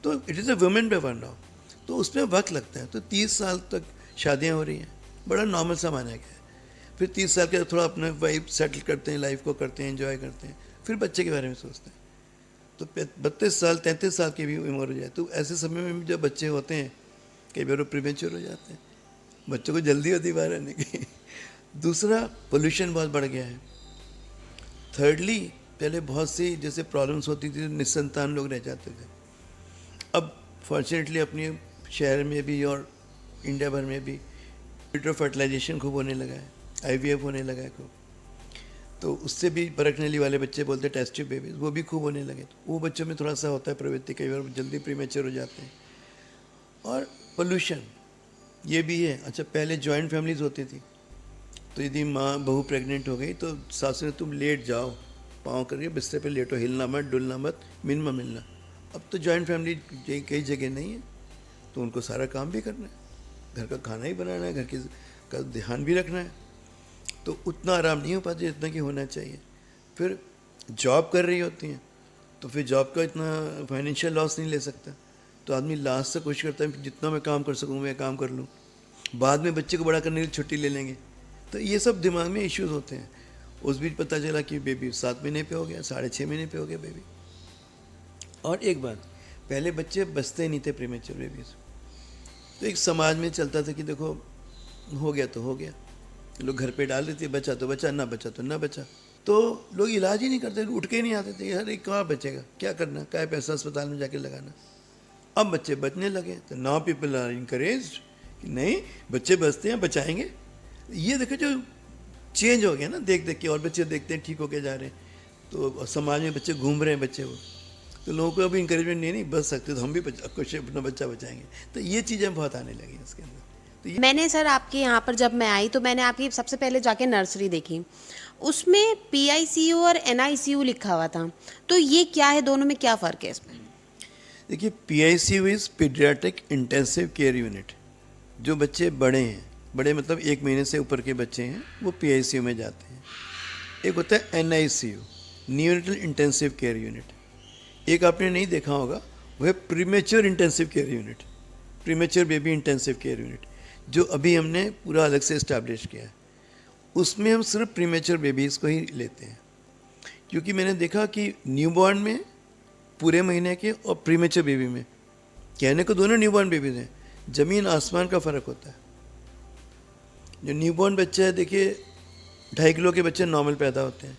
तो it is a women paper now. तो उसमें वक्त लगता है। तो 30 साल तक शादियाँ हो रही हैं, बड़ा नॉर्मल सा माना गया है। फिर 30 साल के थोड़ा अपना वाइफ सेटल करते हैं, लाइफ को करते हैं, एंजॉय करते हैं, फिर बच्चे के बारे में सोचते हैं। तो 32 साल 33 साल की भी उम्र हो जाए, तो ऐसे समय में जब बच्चे होते हैं कई बार वो प्रीमेच्योर हो जाते हैं, बच्चों को जल्दी होती बाहर आने की। दूसरा, पोल्यूशन बहुत बढ़ गया है। थर्डली, पहले बहुत सी जैसे प्रॉब्लम्स होती थी, निसंतान लोग रह जाते थे। अब फॉर्चुनेटली अपने शहर में भी और इंडिया भर में भी विट्रो फर्टिलाइजेशन खूब होने लगा है, IVF होने लगा है खूब। तो उससे भी परखने वाले बच्चे बोलते हैं टेस्ट ट्यूब बेबीज, वो भी खूब होने लगे। तो वो बच्चों में थोड़ा सा होता है प्रवृत्ति, कई बार जल्दी प्रीमेच्योर हो जाते हैं। और पोल्यूशन ये भी है। अच्छा, पहले जॉइंट फैमिलीज होती थी, तो यदि माँ बहू प्रेग्नेंट हो गई तो सासू ने तुम लेट जाओ, पाँव करके बिस्तर पे लेटो, हिलना मत, डुलना मत, मिनिमम मिलना। अब तो जॉइंट फैमिली कई जगह नहीं है, तो उनको सारा काम भी करना है, घर का खाना ही बनाना है, घर के का ध्यान भी रखना है, तो उतना आराम नहीं हो पाता जितना कि होना चाहिए। फिर जॉब कर रही होती हैं, तो फिर जॉब का इतना फाइनेंशियल लॉस नहीं ले सकता, तो आदमी लास्ट से कोशिश करता है जितना मैं काम कर सकूँ मैं काम कर लूँ, बाद में बच्चे को बड़ा करने के लिए छुट्टी ले लेंगे। तो ये सब दिमाग में इश्यूज होते हैं। उस बीच पता चला कि बेबी 7 महीने पे हो गया, 6.5 महीने पे हो गया बेबी। और एक बात, पहले बच्चे बचते नहीं थे प्रीमेच्योर बेबीज, तो एक समाज में चलता था कि देखो हो गया तो हो गया, लोग घर पे डाल देते, बचा तो बचा, ना बचा तो ना बचा, तो लोग इलाज ही नहीं करते, उठ के ही नहीं आते थे, यार कहाँ बचेगा, क्या करना, क्या पैसा अस्पताल में जाके लगाना। अब बच्चे बचने लगे, तो नाउ पीपल आर इनकरेज्ड कि नहीं बच्चे बचते हैं, बचाएंगे। ये देखो जो चेंज हो गया ना, देख देख के, और बच्चे देखते हैं ठीक होके जा रहे हैं, तो समाज में बच्चे घूम रहे हैं बच्चे वो, तो लोगों को अभी इंकरेजमेंट नहीं बच सकते, तो हम भी कुछ अपना बच्चा बचाएंगे। तो ये चीज़ें बहुत आने लगी इसके अंदर। तो ये मैंने सर आपके यहाँ पर जब मैं आई तो मैंने आपकी सबसे पहले जाके नर्सरी देखी, उसमें PICU और NICU लिखा हुआ था, तो ये क्या है, दोनों में क्या फ़र्क है इसमें? देखिए, PICU is paediatric intensive care unit. जो बच्चे बड़े हैं, बड़े मतलब 1 महीने से ऊपर के बच्चे हैं, वो PICU में जाते हैं। एक होता है NICU, neonatal intensive care unit. एक आपने नहीं देखा होगा, वो है premature intensive care unit, premature baby intensive care unit, जो अभी हमने पूरा अलग से इस्टेब्लिश किया है। उसमें हम सिर्फ प्रीमेच्योर बेबीज़ को ही लेते हैं, क्योंकि मैंने देखा कि न्यूबॉर्न में पूरे महीने के और प्रीमेच्योर बेबी में, कहने को दोनों न्यूबॉर्न बेबीज़ हैं, ज़मीन आसमान का फ़र्क होता है। जो न्यूबॉर्न बच्चा है, देखिए 2.5 किलो के बच्चे नॉर्मल पैदा होते हैं,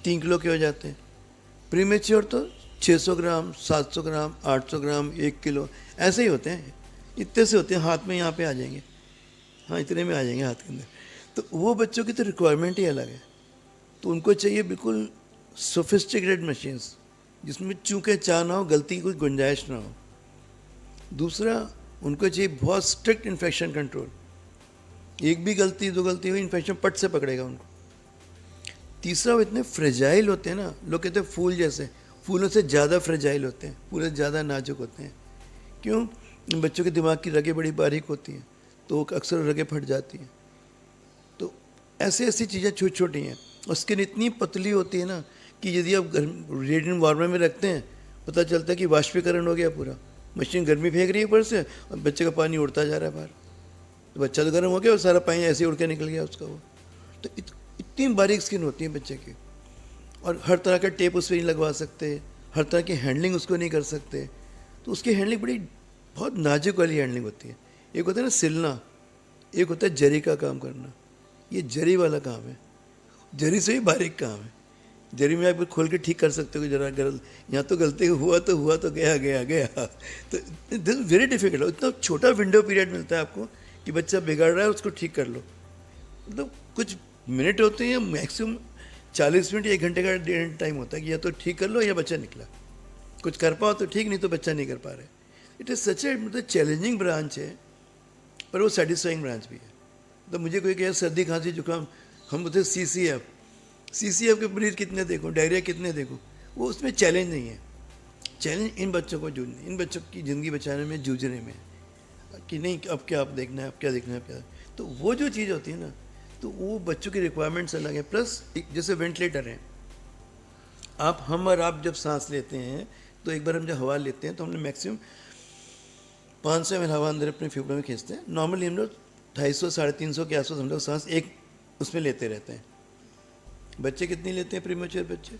3 किलो के हो जाते हैं। प्रीमेच्योर तो 600 ग्राम, 700 ग्राम, 800 ग्राम, 1 किलो ऐसे ही होते हैं, इतने से होते हैं, हाथ में यहाँ पे आ जाएंगे, हाँ इतने में आ जाएंगे हाथ के अंदर। तो वो बच्चों की तो रिक्वायरमेंट ही अलग है, तो उनको चाहिए बिल्कुल सोफिस्टिकेटेड मशीन्स, जिसमें चूँकि चाह ना हो, गलती की कोई गुंजाइश ना हो। दूसरा, उनको चाहिए बहुत स्ट्रिक्ट इन्फेक्शन कंट्रोल, एक भी गलती 2 गलती हुई इन्फेक्शन पट से पकड़ेगा उनको। तीसरा, वो इतने फ्रेजाइल होते हैं ना, लोग कहते हैं फूल जैसे, फूलों से ज़्यादा फ्रेजाइल होते हैं, फूल ज़्यादा नाजुक होते हैं। क्यों? बच्चों के दिमाग की रगें बड़ी बारीक होती हैं, तो अक्सर रगें फट जाती हैं। तो ऐसी ऐसी चीज़ें छोटी छोटी हैं। और स्किन इतनी पतली होती है ना कि यदि आप रेडिएंट वार्मर में रखते हैं, पता चलता है कि वाष्पीकरण हो गया पूरा, मशीन गर्मी फेंक रही है ऊपर से और बच्चे का पानी उड़ता जा रहा है बाहर, तो बच्चा तो गर्म हो गया और सारा पानी ऐसे ही उड़ के निकल गया उसका वो। तो इतनी बारीक स्किन होती है बच्चे की, और हर तरह का टेप उस पर नहीं लगवा सकते, हर तरह की हैंडलिंग उसको नहीं कर सकते, तो उसकी हैंडलिंग बड़ी बहुत नाजुक वाली हैंडलिंग होती है। एक होता है ना सिलना, एक होता है जरी का काम करना, ये जरी वाला काम है, जरी से ही बारीक काम है। जरी में आप खोल के ठीक कर सकते हो जरा गलत, यहाँ तो गलती हुआ तो गया गया गया। तो दिस वेरी डिफिकल्ट। इतना छोटा विंडो पीरियड मिलता है आपको कि बच्चा बिगड़ रहा है उसको ठीक कर लो। मतलब कुछ मिनट होते हैं, मैक्सिमम 40 मिनट या 1 घंटे का टाइम होता है कि या तो ठीक कर लो या बच्चा निकला। कुछ कर पाओ तो ठीक, नहीं तो बच्चा नहीं कर पा रहे। इट इज़ सच ए मतलब चैलेंजिंग ब्रांच है, पर वो सेटिस्फाइंग ब्रांच भी है। तो मुझे कोई कहे सर्दी खांसी जुकाम, हम बोलते CCF के मरीज कितने देखो, डायरिया कितने देखो, वो उसमें चैलेंज नहीं है। चैलेंज इन बच्चों को जूझने, इन बच्चों की ज़िंदगी बचाने में, जूझने में, कि नहीं अब क्या आप देखना है, अब क्या देखना है, क्या। तो वो जो चीज़ होती है ना, तो वो बच्चों की रिक्वायरमेंट्स अलग है। प्लस जैसे वेंटिलेटर हैं, हम और आप जब सांस लेते हैं तो एक बार हम जब हवा लेते हैं तो हमने मैक्सिमम 500 ml हवा अंदर अपने फेफड़ों में खींचते हैं। नॉर्मली हम लोग 250-350 के आसपास हम लोग सांस एक उसमें लेते रहते हैं। बच्चे कितनी लेते हैं प्रीमेच्योर बच्चे?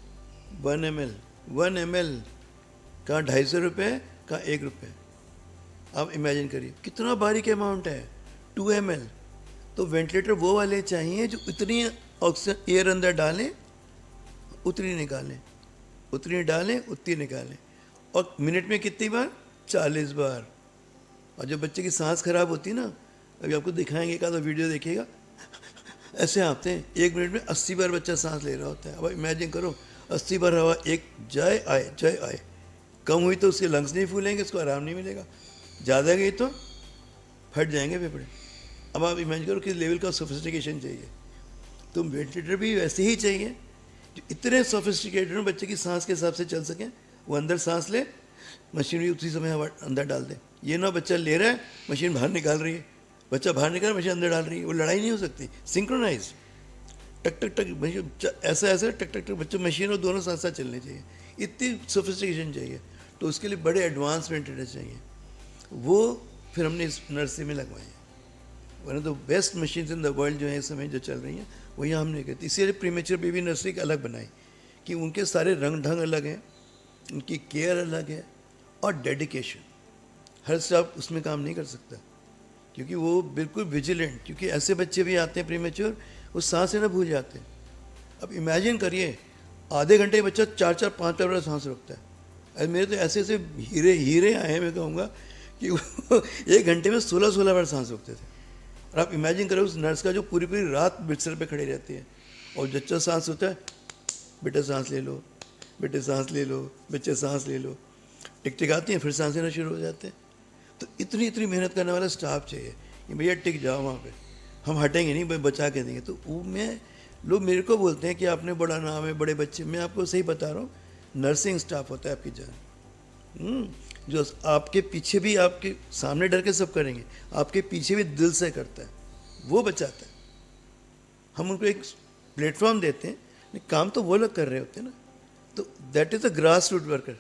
1 ml कहाँ 250 रुपये, कहाँ 1 रुपये। आप इमेजिन करिए कितना बारीक अमाउंट है, 2 ml। तो वेंटिलेटर वो वाले चाहिए जो इतनी ऑक्सीजन एयर अंदर डालें उतनी निकालें, उतनी डालें उतनी निकालें, और मिनट में कितनी बार? 40 बार। और जब बच्चे की सांस खराब होती है ना, अभी आपको दिखाएंगे, एक आधा वीडियो देखिएगा, ऐसे आते हैं 1 मिनट में 80 बार बच्चा सांस ले रहा होता है। अब इमेजिन करो 80 बार हवा एक जाए आए, कम हुई तो उसके लंग्स नहीं फूलेंगे, उसको आराम नहीं मिलेगा, ज़्यादा गई तो फट जाएंगे फेफड़े। अब आप इमेजिन करो किस लेवल का सोफिस्टिकेशन चाहिए। तो वेंटिलेटर भी वैसे ही चाहिए जो इतने सोफिस्टिकेटेड हो बच्चे की सांस के हिसाब से चल सकें। वो अंदर सांस ले, मशीन भी उसी समय हवा अंदर डाल दे। ये ना बच्चा ले रहा है, मशीन बाहर निकाल रही है, बच्चा बाहर निकाल मशीन अंदर डाल रही है, वो लड़ाई नहीं हो सकती। सिंक्रोनाइज टक टक टक, ऐसा टक टक टक, बच्चे मशीन और दोनों साथ साथ चलने चाहिए। इतनी सोफिस्टिकेशन चाहिए, तो उसके लिए बड़े एडवांस वेंटिलेटर चाहिए। वो फिर हमने इस नर्सरी में लगवाए हैं। One of the best machines in the world जो है इस समय जो चल रही हैं, वही हमने की थी। इसीलिए प्रीमेच्योर बेबी नर्सरी का अलग बनाई कि उनके सारे रंग ढंग अलग हैं, उनकी केयर अलग है, और डेडिकेशन। हर स्टाफ उसमें काम नहीं कर सकता, क्योंकि वो बिल्कुल विजिलेंट, क्योंकि ऐसे बच्चे भी आते हैं प्रीमेच्योर, वो सांस लेना भूल जाते हैं। अब इमेजिन करिए आधे घंटे बच्चा 4-5 बार सांस रोकता है। अरे मेरे तो ऐसे ऐसे हीरे आए हैं, मैं कहूँगा कि वो 1 घंटे में 16 बार सांस रोकते थे। और आप इमेजिन करो उस नर्स का जो पूरी रात बिस्तर पे खड़ी रहती है, और बच्चा सांस होता है, बेटा सांस ले लो, बेटे सांस ले लो, बच्चे सांस ले लो, टिक आती हैं, फिर सांस लेना शुरू हो जाते हैं। तो इतनी मेहनत करने वाला स्टाफ चाहिए कि भैया टिक जाओ वहाँ पे, हम हटेंगे नहीं, भाई बचा के देंगे। तो वो लोग मेरे को बोलते हैं कि आपने बड़ा नाम है, बड़े बच्चे, मैं आपको सही बता रहा हूँ, नर्सिंग स्टाफ होता है आपकी जान, जो आपके पीछे भी, आपके सामने डर के सब करेंगे, आपके पीछे भी दिल से करता है, वो बचाता है। हम उनको एक प्लेटफॉर्म देते हैं, काम तो वो लोग कर रहे होते हैं ना। तो that is a grass root worker,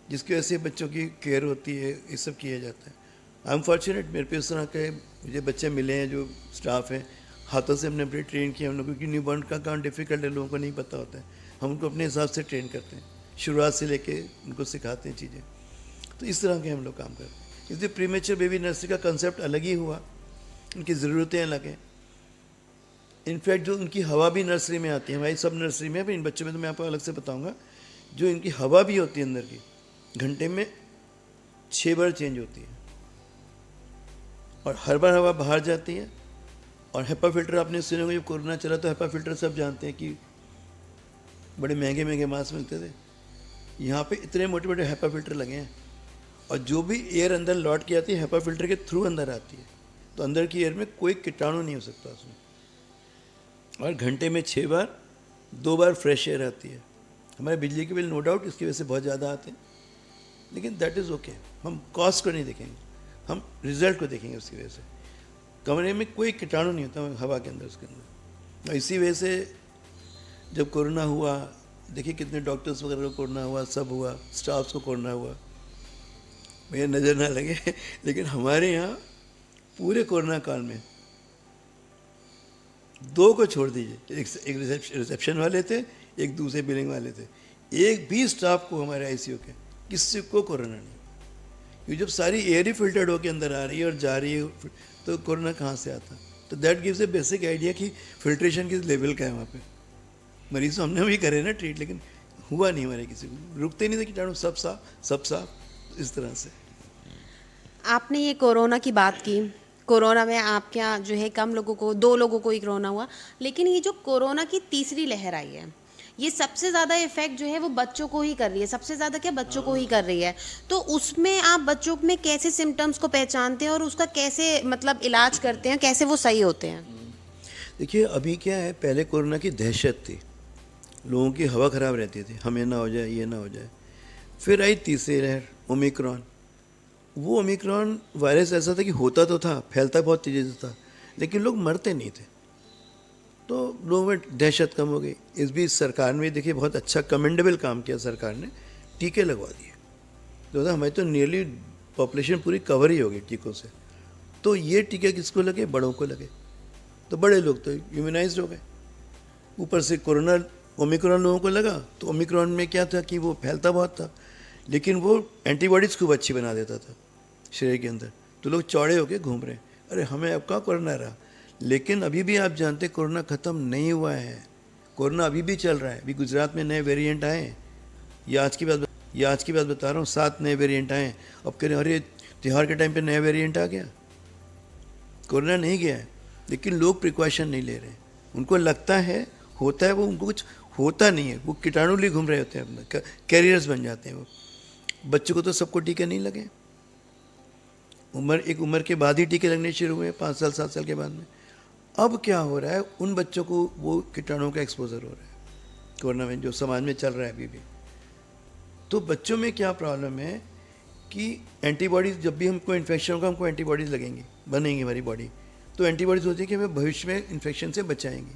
जिसकी वजह से बच्चों की केयर होती है, ये सब किया जाता है। आई एम फॉर्चुनेट, मेरे पे उस तरह के मुझे बच्चे मिले हैं जो स्टाफ हैं, हाथों से हमने अपने ट्रेन किया हम लोग, क्योंकि न्यू बॉर्न का काम डिफ़िकल्ट है, लोगों को नहीं पता होता है। हम उनको अपने हिसाब से ट्रेन करते हैं, शुरुआत से लेके उनको सिखाते हैं चीज़ें। तो इस तरह के हम लोग काम करते हैं। इसलिए प्रीमेच्योर बेबी नर्सरी का कंसेप्ट अलग ही हुआ, उनकी ज़रूरतें अलग हैं। इनफैक्ट जो उनकी हवा भी नर्सरी में आती है, हमारी सब नर्सरी में, इन बच्चों में तो मैं आपको अलग से बताऊँगा, जो इनकी हवा भी होती है अंदर की, घंटे में 6 बार चेंज होती है, और हर बार हवा बाहर जाती है। और हेपा फिल्टर आपने सुने होंगे, जब कोरोना चला तो हेपा फिल्टर सब जानते हैं कि बड़े महंगे मास्क मिलते थे। यहाँ पे इतने मोटे मोटे हेपा फिल्टर लगे हैं, और जो भी एयर अंदर लौट के आती है हेपा फिल्टर के थ्रू अंदर आती है, तो अंदर की एयर में कोई कीटाणु नहीं हो सकता उसमें। और घंटे में 6 बार, 2 बार फ्रेश एयर आती है। हमारे बिजली के बिल नो डाउट इसकी वजह से बहुत ज़्यादा आते हैं, लेकिन दैट इज़ ओके। हम कॉस्ट को नहीं देखेंगे, हम रिजल्ट को देखेंगे। उसकी वजह से कमरे में कोई कीटाणु नहीं होता हवा के अंदर, उसके अंदर। और इसी वजह से जब कोरोना हुआ, देखिए कितने डॉक्टर्स वगैरह को कोरोना हुआ, सब हुआ, स्टाफ्स को कोरोना हुआ, भैया नज़र ना लगे, लेकिन हमारे यहाँ पूरे कोरोना काल में 2 को छोड़ दीजिए, एक रिसेप्शन वाले थे, एक दूसरे बिलिंग वाले थे, एक भी स्टाफ को हमारे आईसीयू के किसी को कोरोना नहीं। क्योंकि जब सारी एयर ही फिल्टर्ड होकर अंदर आ रही है और जा रही है, तो कोरोना कहाँ से आता? तो that gives A basic idea कि फिल्ट्रेशन किस लेवल का है वहाँ पे। मरीज तो हमने भी करे ना ट्रीट, लेकिन हुआ नहीं हमारे किसी को, रुकते नहीं थे कीटाणु, सब साफ इस तरह से। आपने ये कोरोना की बात की, कोरोना में आपके यहाँ जो है कम लोगों को, 2 लोगों को ही कोरोना हुआ, लेकिन ये जो कोरोना की तीसरी लहर आई है, ये सबसे ज़्यादा इफेक्ट जो है वो बच्चों को ही कर रही है, सबसे ज़्यादा क्या बच्चों को ही कर रही है। तो उसमें आप बच्चों में कैसे सिम्टम्स को पहचानते हैं और उसका कैसे मतलब इलाज करते हैं, कैसे वो सही होते हैं? देखिए अभी क्या है, पहले कोरोना की दहशत थी, लोगों की हवा ख़राब रहती थी, हमें ना हो जाए, ये ना हो जाए। फिर आई तीसरी लहर ओमिक्रॉन। वो ओमिक्रॉन वायरस ऐसा था कि होता तो था, फैलता बहुत तेज़ी से था, लेकिन लोग मरते नहीं थे, तो लोगों में दहशत कम हो गई। इस बीच सरकार ने देखिए बहुत अच्छा कमेंडेबल काम किया, सरकार ने टीके लगवा दिए, तो हमारी तो नियरली पॉपुलेशन पूरी कवर ही हो गई टीकों से। तो ये टीके किसको लगे? बड़ों को लगे, तो बड़े लोग तो इम्यूनाइज्ड हो गए। ऊपर से कोरोना ओमिक्रॉन लोगों को लगा, तो ओमिक्रॉन में क्या था कि वो फैलता बहुत था, लेकिन वो एंटीबॉडीज़ खूब अच्छी बना देता था शरीर के अंदर, तो लोग चौड़े होकर घूम रहे हैं, अरे हमें अब कहाँ कोरोना रहा। लेकिन अभी भी आप जानते कोरोना ख़त्म नहीं हुआ है, कोरोना अभी भी चल रहा है। अभी गुजरात में नए वेरिएंट आए हैं, ये आज की बात बता रहा हूँ, 7 नए वेरिएंट आए हैं। अब कह रहे हैं अरे त्यौहार के टाइम पे नया वेरिएंट आ गया। कोरोना नहीं गया है, लेकिन लोग प्रिकॉशन नहीं ले रहे, उनको लगता है होता है, वो उनको कुछ होता नहीं है, वो कीटाणु लिए घूम रहे होते हैं, अपना कैरियर्स बन जाते हैं वो। बच्चों को तो सबको टीके नहीं लगे, एक उम्र के बाद ही टीके लगने शुरू हुए, 5 साल 7 साल के बाद में। अब क्या हो रहा है, उन बच्चों को वो कीटाणुओं का एक्सपोजर हो रहा है कोरोना में, जो समाज में चल रहा है अभी भी। तो बच्चों में क्या प्रॉब्लम है कि एंटीबॉडीज़, जब भी हमको इन्फेक्शन होगा हमको एंटीबॉडीज़ लगेंगी, बनेंगी हमारी बॉडी, तो एंटीबॉडीज़ होती है कि हमें भविष्य में इन्फेक्शन से बचाएंगी।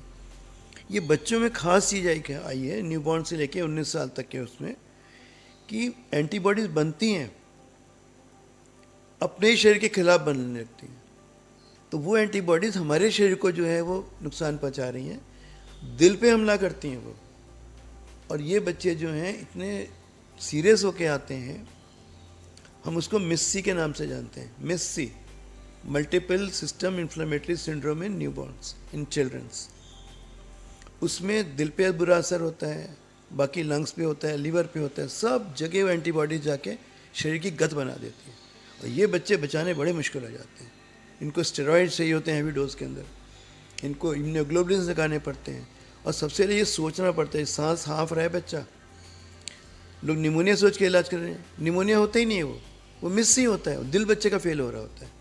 ये बच्चों में खास चीज़ आई है न्यूबॉर्न से लेके 19 साल तक के, उसमें कि एंटीबॉडीज़ बनती हैं, अपने ही शरीर के खिलाफ बनने लगती हैं, तो वो एंटीबॉडीज़ हमारे शरीर को जो है वो नुकसान पहुंचा रही हैं, दिल पे हमला करती हैं वो। और ये बच्चे जो हैं इतने सीरियस होके आते हैं, हम उसको मिस्सी के नाम से जानते हैं, MISC, multiple system inflammatory syndrome in newborns, in childrens. उसमें दिल पे बुरा असर होता है, बाकी लंग्स पे होता है, लीवर पे होता है, सब जगह वो एंटीबॉडीज जाके शरीर की गत बना देती है, और ये बच्चे बचाने बड़े मुश्किल हो जाते हैं। इनको स्टेरॉइड चाहिए होते हैं हैवी डोज के अंदर, इनको इम्यूनोग्लोबुलिन्स लगाने पड़ते हैं, और सबसे पहले ये सोचना पड़ता है, सांस हाँफ रहा है बच्चा, लोग निमोनिया सोच के इलाज कर रहे हैं, निमोनिया होता ही नहीं है, वो मिस ही होता है, दिल बच्चे का फेल हो रहा होता है।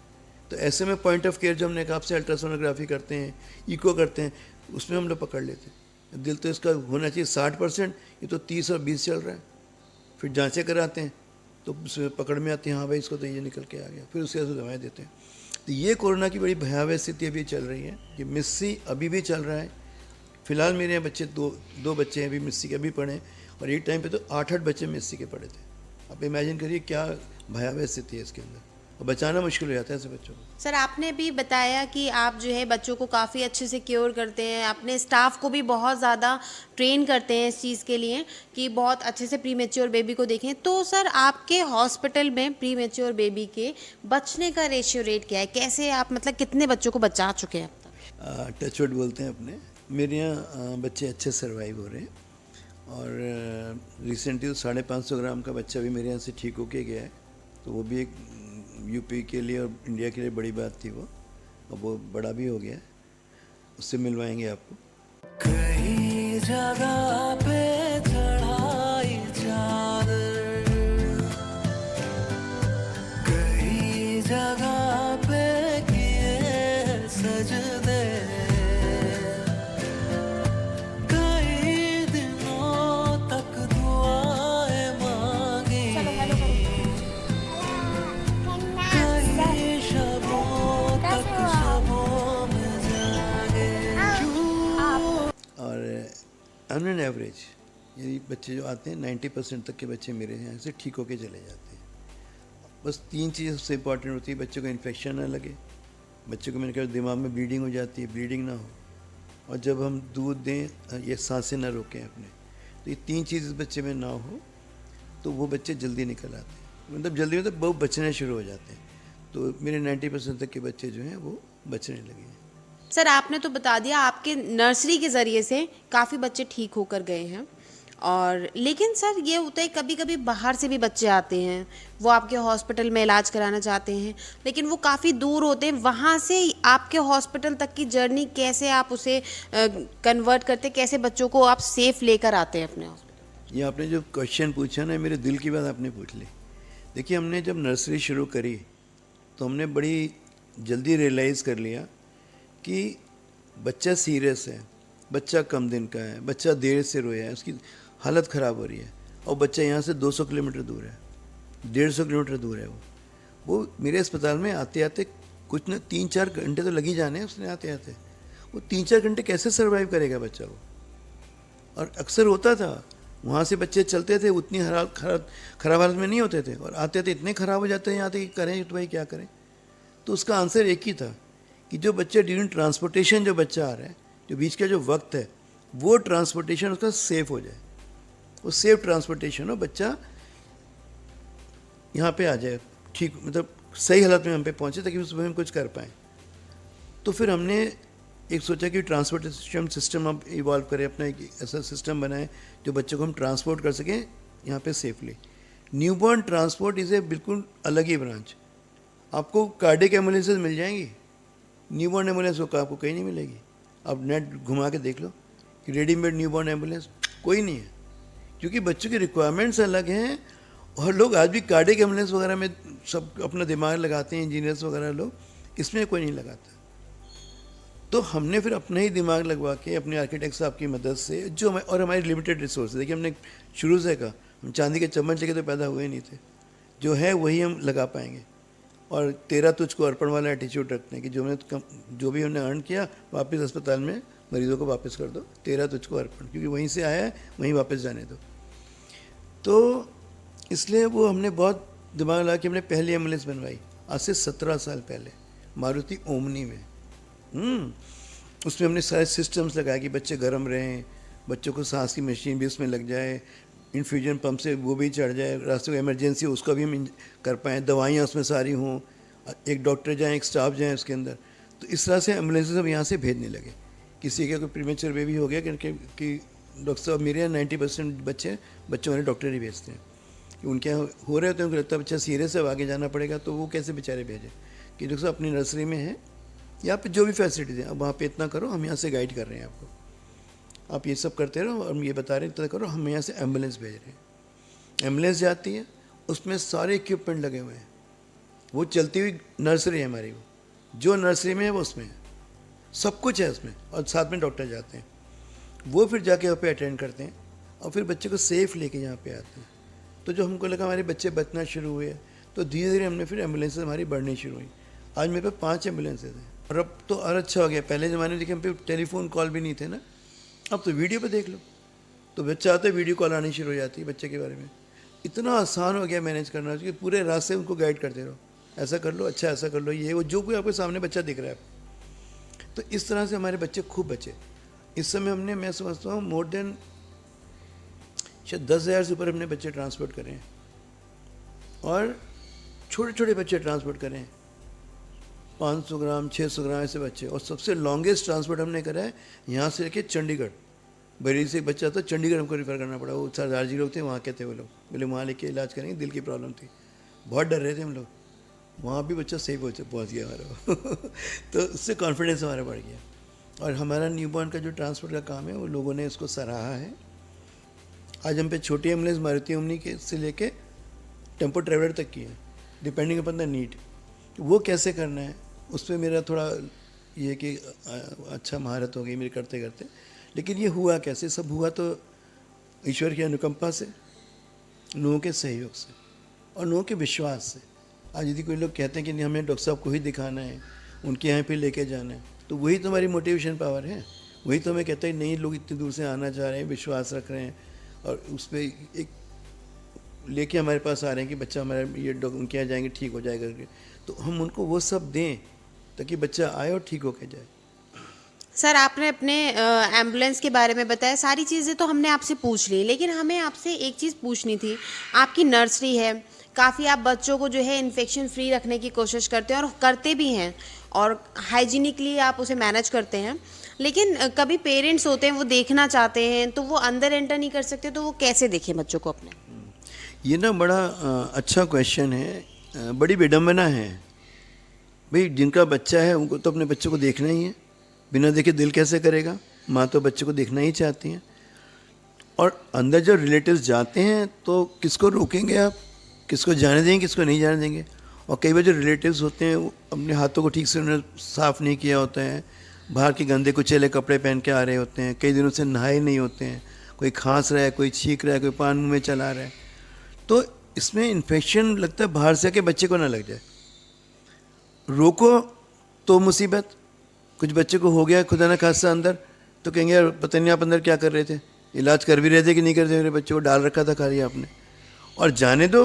तो ऐसे में पॉइंट ऑफ केयर जो हमने कहा, आपसे अल्ट्रासोनोग्राफी करते हैं, इको करते हैं, उसमें हम लोग पकड़ लेते हैं, दिल तो इसका होना चाहिए 60%, ये तो 30 और 20 चल रहा है। फिर जांचें कराते हैं तो उसमें पकड़ में आती है, हाँ भाई इसको तो ये निकल के आ गया, फिर उसके बाद दवाएँ देते हैं। तो ये कोरोना की बड़ी भयावह स्थिति अभी चल रही है, ये मिस्सी अभी भी चल रहा है। फिलहाल मेरे यहाँ बच्चे दो बच्चे हैं अभी मिस्सी के, अभी पढ़े, और एक टाइम पे तो 8-8 बच्चे मिस्सी के पढ़े थे। अब इमेजिन करिए क्या भयावह स्थिति है इसके अंदर, और बचाना मुश्किल हो जाता है ऐसे बच्चों को। सर आपने भी बताया कि आप जो है बच्चों को काफ़ी अच्छे से क्योर करते हैं, अपने स्टाफ को भी बहुत ज़्यादा ट्रेन करते हैं इस चीज़ के लिए कि बहुत अच्छे से प्री मैच्योर बेबी को देखें। तो सर आपके हॉस्पिटल में प्री मैच्योर बेबी के बचने का रेशियो रेट क्या है, कैसे आप मतलब कितने बच्चों को बचा चुके हैं अब तक? टचवुड बोलते हैं अपने, मेरे यहाँ बच्चे अच्छे सर्वाइव हो रहे हैं, और रिसेंटली तो 550 ग्राम का बच्चा भी मेरे यहाँ से ठीक होके गया है, तो वो भी एक यूपी के लिए और इंडिया के लिए बड़ी बात थी वो, और वो बड़ा भी हो गया है, उससे मिलवाएंगे आपको। कई जगह पे चढ़ाई चादर, कई जगह पे किए सजदे, कई दिनों तक दुआएं मांगी, कई शबों तक शबों में जागे। और ऑन एन एवरेज ये बच्चे जो आते हैं 90% तक के बच्चे मेरे यहाँ से ठीक होके चले जाते हैं। बस 3 चीज़ सबसे इंपॉर्टेंट होती है, बच्चे को इन्फेक्शन ना लगे, बच्चे को मैंने कहा दिमाग में ब्लीडिंग हो जाती है, ब्लीडिंग ना हो, और जब हम दूध दें ये सांसें ना रोकें अपने, तो ये 3 चीज़ इस बच्चे में ना हो तो वो बच्चे जल्दी निकल आते हैं, मतलब जल्दी मतलब बहुत बचने शुरू हो जाते हैं। तो मेरे 90% तक के बच्चे जो हैं वो बचने लगे हैं। सर आपने तो बता दिया आपके नर्सरी के ज़रिए से काफ़ी बच्चे ठीक होकर गए हैं, और लेकिन सर ये होता है कभी कभी बाहर से भी बच्चे आते हैं, वो आपके हॉस्पिटल में इलाज कराना चाहते हैं, लेकिन वो काफ़ी दूर होते हैं, वहाँ से आपके हॉस्पिटल तक की जर्नी कैसे आप उसे कन्वर्ट करते, कैसे बच्चों को आप सेफ लेकर आते हैं अपने हॉस्पिटल? ये आपने जो क्वेश्चन पूछा ना, मेरे दिल की बात आपने पूछ ली। देखिए, हमने जब नर्सरी शुरू करी तो हमने बड़ी जल्दी रियलाइज़ कर लिया कि बच्चा सीरियस है, बच्चा कम दिन का है, बच्चा देर से रोया है, उसकी हालत ख़राब हो रही है, और बच्चा यहाँ से 200 किलोमीटर दूर है, 150 किलोमीटर दूर है। वो मेरे अस्पताल में आते आते कुछ न 3-4 घंटे तो लग ही जाने हैं उसने आते आते। वो 3-4 घंटे कैसे सर्वाइव करेगा बच्चा वो? और अक्सर होता था, वहाँ से बच्चे चलते थे, उतनी खराब हालत में नहीं होते थे, और आते थे इतने ख़राब हो जाते हैं यहाँ तक कि करें तो भाई क्या करें। तो उसका आंसर एक ही था कि जो बच्चे ड्यूरिंग ट्रांसपोर्टेशन जो बच्चा आ रहा है, जो बीच का जो वक्त है, वो ट्रांसपोर्टेशन उसका सेफ हो जाए, वो सेफ ट्रांसपोर्टेशन हो, बच्चा यहाँ पे आ जाए ठीक, मतलब सही हालत में हम पे पहुँचे ताकि उसमें हम कुछ कर पाएँ। तो फिर हमने एक सोचा कि ट्रांसपोर्टेशन सिस्टम अब इवॉल्व करें, अपना एक ऐसा सिस्टम बनाएं जो बच्चों को हम ट्रांसपोर्ट कर सकें यहाँ पे safely. Newborn transport is a बिल्कुल अलग ही ब्रांच। आपको कार्डियक एम्बुलेंसेज मिल जाएंगी, न्यूबॉर्न एम्बुलेंस को आपको कहीं नहीं मिलेगी। आप नेट घुमा के देख लो कि रेडीमेड न्यूबॉर्न एम्बुलेंस कोई नहीं है, क्योंकि बच्चों की रिक्वायरमेंट्स अलग हैं। और लोग आज भी कार्डियक एम्बुलेंस वगैरह में सब अपना दिमाग लगाते हैं, इंजीनियर्स वगैरह लोग, इसमें कोई नहीं लगाता। तो हमने फिर अपना ही दिमाग लगवा के अपने आर्किटेक्ट साहब की मदद से, जो और हमारी लिमिटेड रिसोर्स, देखिए हमने शुरू से कहा हम चांदी के चम्मच लेके तो पैदा हुए नहीं थे, जो है वही हम लगा पाएंगे। और तेरा तुझको अर्पण वाला एटीट्यूड रखने की, जो भी हमने अर्न किया वापस अस्पताल में मरीजों को वापस कर दो, तेरा तुझको अर्पण, क्योंकि वहीं से आया है वहीं वापस जाने दो। तो इसलिए वो हमने बहुत दिमाग लगा के हमने पहली एम्बुलेंस बनवाई आज से 17 साल पहले, मारुति ओमनी में। उसमें हमने सारे सिस्टम्स लगाए कि बच्चे गर्म रहें, बच्चों को सांस की मशीन भी उसमें लग जाए, इन्फ्यूजन पंप से वो भी चढ़ जाए, रास्ते में इमरजेंसी उसका भी हम कर पाएँ, दवाइयाँ उसमें सारी हों, एक डॉक्टर जाएँ, एक स्टाफ जाएँ उसके अंदर। तो इस तरह से एम्बुलेंसेज अब यहाँ से भेजने लगे। किसी का कोई प्रीमेच्योर बेबी हो गया कि डॉक्टर साहब मेरे यहाँ 90% बच्चों वाले डॉक्टर ही भेजते हैं कि उनके यहाँ हो रहे होते हैं, उनको लगता है बच्चा सीरियस है, अब आगे जाना पड़ेगा, तो वो कैसे बेचारे भेजें कि डॉक्टर साहब अपनी नर्सरी में है, यहाँ पे जो भी फैसिलिटीज़ हैं अब वहाँ पे इतना करो, हम यहाँ से गाइड कर रहे हैं आपको, आप ये सब करते रहो, हम ये बता रहे हैं इतना करो, हम यहाँ से एम्बुलेंस भेज रहे हैं। एम्बुलेंस जाती है, उसमें सारे इक्विपमेंट लगे हुए हैं, वो चलती हुई नर्सरी है हमारी, वो जो नर्सरी में है वो उसमें है, सब कुछ है उसमें, और साथ में डॉक्टर जाते हैं, वो फिर जाके वहाँ पे अटेंड करते हैं और फिर बच्चे को सेफ लेके यहाँ पे आते हैं। तो जो हमको लगा हमारे बच्चे बचना शुरू हुए, तो धीरे धीरे हमने फिर एम्बुलेंसेज हमारी बढ़नी शुरू हुई। आज मेरे पास 5 एम्बुलेंसेज हैं, और अब तो और अच्छा हो गया। पहले ज़माने में देखिए हम पे टेलीफोन कॉल भी नहीं थे ना, अब तो वीडियो पे देख लो, तो बच्चा आता है वीडियो कॉल आनी शुरू हो जाती है बच्चे के बारे में। इतना आसान हो गया मैनेज करना, क्योंकि पूरे रास्ते उनको गाइड करते रहो, ऐसा कर लो, अच्छा ऐसा कर लो, ये वो जो कोई आपके सामने बच्चा दिख रहा है। तो इस तरह से हमारे बच्चे खूब बचे। इस समय हमने, मैं समझता हूँ, मोर देन शायद 10,000 से ऊपर हमने बच्चे ट्रांसपोर्ट करें हैं, और छोटे छोटे बच्चे ट्रांसपोर्ट करें हैं, 500 ग्राम 600 ग्राम ऐसे बच्चे। और सबसे लॉन्गेस्ट ट्रांसपोर्ट हमने करा है यहाँ से लेके चंडीगढ़। बरेली से एक बच्चा था, चंडीगढ़ हमको रेफ़र करना पड़ा, वो सरदार जी लोग थे वहाँ के थे, वो लोग बोले वहाँ लेके इलाज करेंगे, दिल की प्रॉब्लम थी, बहुत डर रहे थे हम लोग। वहाँ भी बच्चा सही पहुँच गया हमारा तो उससे कॉन्फिडेंस हमारा बढ़ गया। और हमारा न्यूबॉर्न का जो ट्रांसपोर्ट का काम है, वो लोगों ने इसको सराहा है। आज हम पे छोटी एम्बुलेंस मारुति ओमनी के से लेके टेम्पो ट्रैवलर तक की है, डिपेंडिंग अपन द नीड। वो कैसे करना है उस पर मेरा थोड़ा ये कि अच्छा महारत हो गई मेरी करते करते। लेकिन ये हुआ कैसे? सब हुआ तो ईश्वर की अनुकंपा से, लोगों के सहयोग से और लोगों के विश्वास से। आज यदि कोई लोग कहते हैं कि नहीं हमें डॉक्टर साहब को ही दिखाना है, उनके यहाँ पे लेके जाना है, तो वही तो हमारी मोटिवेशन पावर है। वही तो हमें कहता है नहीं, लोग इतनी दूर से आना चाह रहे हैं, विश्वास रख रहे हैं और उस पर एक लेके हमारे पास आ रहे हैं कि बच्चा हमारा ये उनके यहाँ जाएंगे ठीक हो जाएगा करके। तो हम उनको वो सब दें ताकि बच्चा आए और ठीक होके जाए। सर आपने अपने एम्बुलेंस के बारे में बताया, सारी चीज़ें तो हमने आपसे पूछ ली, लेकिन हमें आपसे एक चीज़ पूछनी थी। आपकी नर्सरी है, काफ़ी आप बच्चों को जो है इन्फेक्शन फ्री रखने की कोशिश करते हैं और करते भी हैं, और हाइजीनिकली आप उसे मैनेज करते हैं, लेकिन कभी पेरेंट्स होते हैं वो देखना चाहते हैं तो वो अंदर एंटर नहीं कर सकते, तो वो कैसे देखें बच्चों को अपने? ये ना बड़ा अच्छा क्वेश्चन है, बड़ी विडम्बना है भाई। जिनका बच्चा है उनको तो अपने बच्चे को देखना ही है, बिना देखे दिल कैसे करेगा? माँ तो बच्चे को देखना ही चाहती हैं। और अंदर जब रिलेटिव्स जाते हैं तो किसको रोकेंगे आप? किसको जाने देंगे, किसको नहीं जाने देंगे? और कई बार जो रिलेटिव्स होते हैं वो अपने हाथों को ठीक से उन्होंने साफ़ नहीं किया होता है, बाहर के गंदे कुचेले कपड़े पहन के आ रहे होते हैं, कई दिनों से नहाए नहीं होते हैं, कोई खांस रहा है, कोई छींक रहा है, कोई पान मुँह में चला रहा है, तो इसमें इन्फेक्शन लगता है बाहर से आके बच्चे को ना लग जाए। रोको तो मुसीबत, कुछ बच्चे को हो गया खुदा ना खासा अंदर, तो कहेंगे यार पता नहीं आप अंदर क्या कर रहे थे, इलाज कर भी रहे थे कि नहीं कर रहे थे, मेरे बच्चे को डाल रखा था खाली आपने। और जाने दो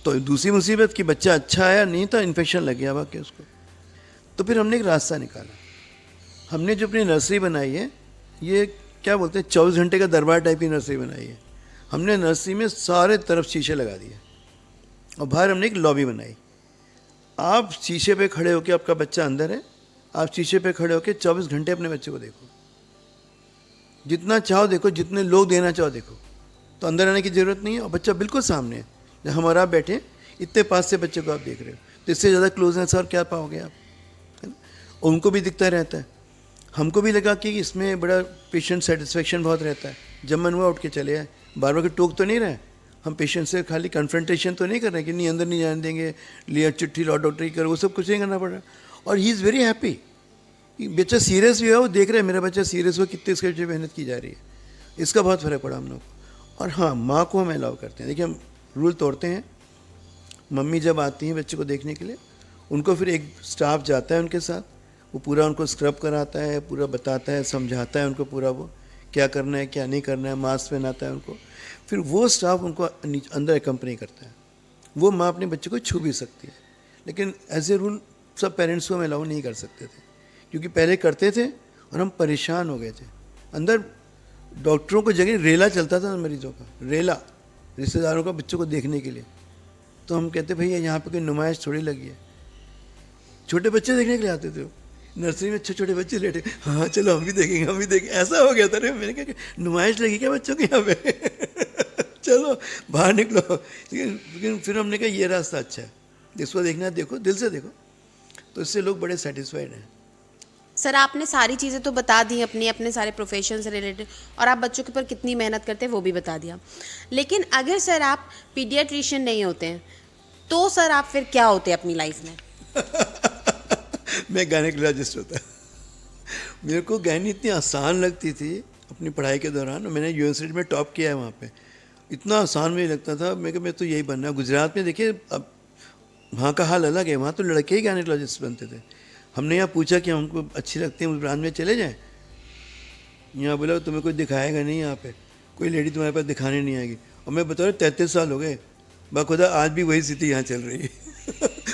तो दूसरी मुसीबत कि बच्चा अच्छा आया नहीं था, इन्फेक्शन लग गया वाकई उसको। तो फिर हमने एक रास्ता निकाला। हमने जो अपनी नर्सरी बनाई है, ये क्या बोलते हैं 24 घंटे का दरबार टाइप की नर्सरी बनाई है। हमने नर्सरी में सारे तरफ शीशे लगा दिए और बाहर हमने एक लॉबी बनाई। आप शीशे पे खड़े होकर, आपका बच्चा अंदर है, आप शीशे पे खड़े होकर 24 घंटे अपने बच्चे को देखो, जितना चाहो देखो, जितने लोग देना चाहो देखो, तो अंदर आने की ज़रूरत नहीं है। और बच्चा बिल्कुल सामने है, जब हम और आप बैठे इतने पास से बच्चे को आप देख रहे हो, तो इससे ज़्यादा क्लोजनेस और क्या पाओगे आप, है ना? उनको भी दिखता रहता है, हमको भी लगा कि इसमें बड़ा पेशेंट सेटिस्फेक्शन बहुत रहता है। जब मन हुआ उठ के चले आए, बार बार के टोक तो नहीं रहे हम, पेशेंट से खाली कन्फ्रंटेशन तो नहीं कर रहे कि नहीं अंदर नहीं जाने देंगे, लिया चिट्ठी लॉ डॉक्टरी करो, वो सब कुछ नहीं करना पड़ रहा। और ही इज़ वेरी हैप्पी, बच्चा सीरियस भी है, वो देख रहे हैं मेरा बच्चा सीरियस हुआ, कितने इसके पीछे मेहनत की जा रही है, इसका बहुत फ़र्क पड़ा हम लोग को। और हाँ, माँ को हम अलाउ करते हैं। देखिए हम रूल तोड़ते हैं, मम्मी जब आती हैं बच्चे को देखने के लिए, उनको फिर एक स्टाफ जाता है उनके साथ, वो पूरा उनको स्क्रब कराता है, पूरा बताता है, समझाता है उनको पूरा, वो क्या करना है क्या नहीं करना है, मास्क पहनाता है उनको। फिर वो स्टाफ उनको अंदर एकम्पनी करता है। वो माँ अपने बच्चे को छू भी सकती है, लेकिन एज ए रूल सब पेरेंट्स को हम अलाउ नहीं कर सकते थे, क्योंकि पहले करते थे और हम परेशान हो गए थे। अंदर डॉक्टरों को जगह रेला चलता था मरीजों का, रेला रिश्तेदारों का बच्चों को देखने के लिए। तो हम कहते भैया यहाँ पे कोई नुमाइश थोड़ी लगी है, छोटे बच्चे देखने के लिए आते थे। नर्सरी में छोटे बच्चे लेटे, हाँ चलो हम भी देखेंगे, हम भी देखेंगे, ऐसा हो गया था। अरे मैंने कहा नुमाइश लगी क्या बच्चों के यहाँ पे चलो बाहर निकलो। लेकिन फिर हमने कहा ये रास्ता अच्छा है, जिसको देखना है देखो, दिल से देखो, तो इससे लोग बड़े सेटिस्फाइड हैं। सर आपने सारी चीज़ें तो बता दी अपने सारे प्रोफेशन से रिलेटेड, और आप बच्चों के ऊपर कितनी मेहनत करते हैं वो भी बता दिया। लेकिन अगर सर आप पीडियाट्रिशियन नहीं होते हैं तो सर आप फिर क्या होते हैं अपनी लाइफ में? मैं गायनेकोलॉजिस्ट होता। मेरे को गायनी इतनी आसान लगती थी अपनी पढ़ाई के दौरान, और मैंने यूनिवर्सिटी में टॉप किया है वहाँ पे। इतना आसान मुझे लगता था, मैं तो यही बनना है। गुजरात में देखिए अब वहाँ का हाल अलग है, वहाँ तो लड़के ही गायनेकोलॉजिस्ट बनते थे। हमने यहाँ पूछा कि हमको अच्छी लगती है उस ब्रांच में चले जाएँ, यहाँ बोला तुम्हें कोई दिखाएगा नहीं, यहाँ पे कोई लेडी तुम्हारे पास दिखाने नहीं आएगी। और मैं बता रहा हूँ 33 साल हो गए, बाखुदा आज भी वही स्थिति यहाँ चल रही है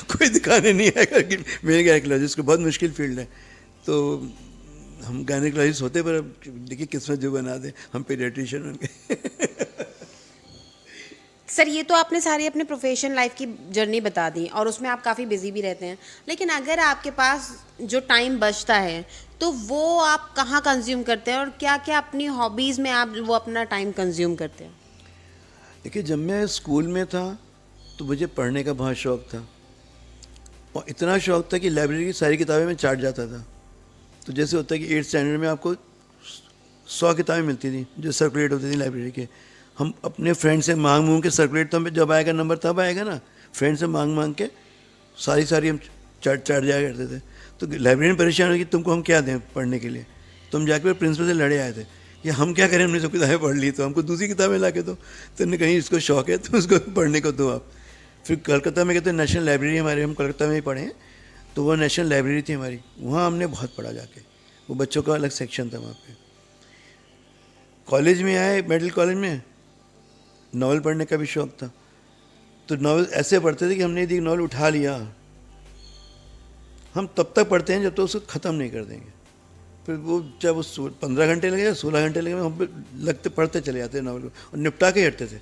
कोई दिखाने नहीं आएगा कि मेरे गायनेकोलॉजिस्ट को बहुत मुश्किल फील्ड है। तो हम गायनेकोलॉजिस्ट होते, पर अब देखिए किस्मत जो बना दे, हम पीडियाट्रिशियन बन गए सर ये तो आपने सारी अपने प्रोफेशन लाइफ की जर्नी बता दी, और उसमें आप काफ़ी बिजी भी रहते हैं। लेकिन अगर आपके पास जो टाइम बचता है तो वो आप कहाँ कंज्यूम करते हैं, और क्या क्या अपनी हॉबीज़ में आप वो अपना टाइम कंज्यूम करते हैं? देखिए जब मैं स्कूल में था तो मुझे पढ़ने का बहुत शौक़ था, और इतना शौक़ था कि लाइब्रेरी की सारी किताबें मैं चाट जाता था। तो जैसे होता है कि 8th स्टैंडर्ड में आपको 100 किताबें मिलती थी जो सर्कुलेट होती थी लाइब्रेरी के, हम अपने फ्रेंड से मांग के सर्कुलेट, तो हमें जब आएगा नंबर तब आएगा ना, फ्रेंड से मांग के सारी हम चाट जाया करते थे। तो लाइब्रेरियन परेशान हो कि तुमको हम क्या दें पढ़ने के लिए, तो हम जाकर प्रिंसिपल से लड़े आए थे कि हम क्या करें, हमने सब किताबें पढ़ ली, तो हमको दूसरी किताबें ला के दो। तो हमने कहीं इसको शौक़ है तो उसको पढ़ने को दो आप। फिर कलकत्ता में कहते हैं नेशनल लाइब्रेरी हमारे, हम कलकत्ता में ही पढ़े हैं, तो वो नेशनल लाइब्रेरी थी हमारी, वहाँ हमने बहुत पढ़ा जाके, वो बच्चों का अलग सेक्शन था वहाँ पे। कॉलेज में आए, मेडिकल कॉलेज में नावल पढ़ने का भी शौक़ था। तो नावल ऐसे पढ़ते थे कि हमने यदि नावल उठा लिया, हम तब तक पढ़ते हैं जब तक उसको ख़त्म नहीं कर देंगे। फिर वो चाहे वो 15 घंटे लगे या 16 घंटे लगे, हम लगते पढ़ते चले जाते नावल को और निपटा के हटते थे।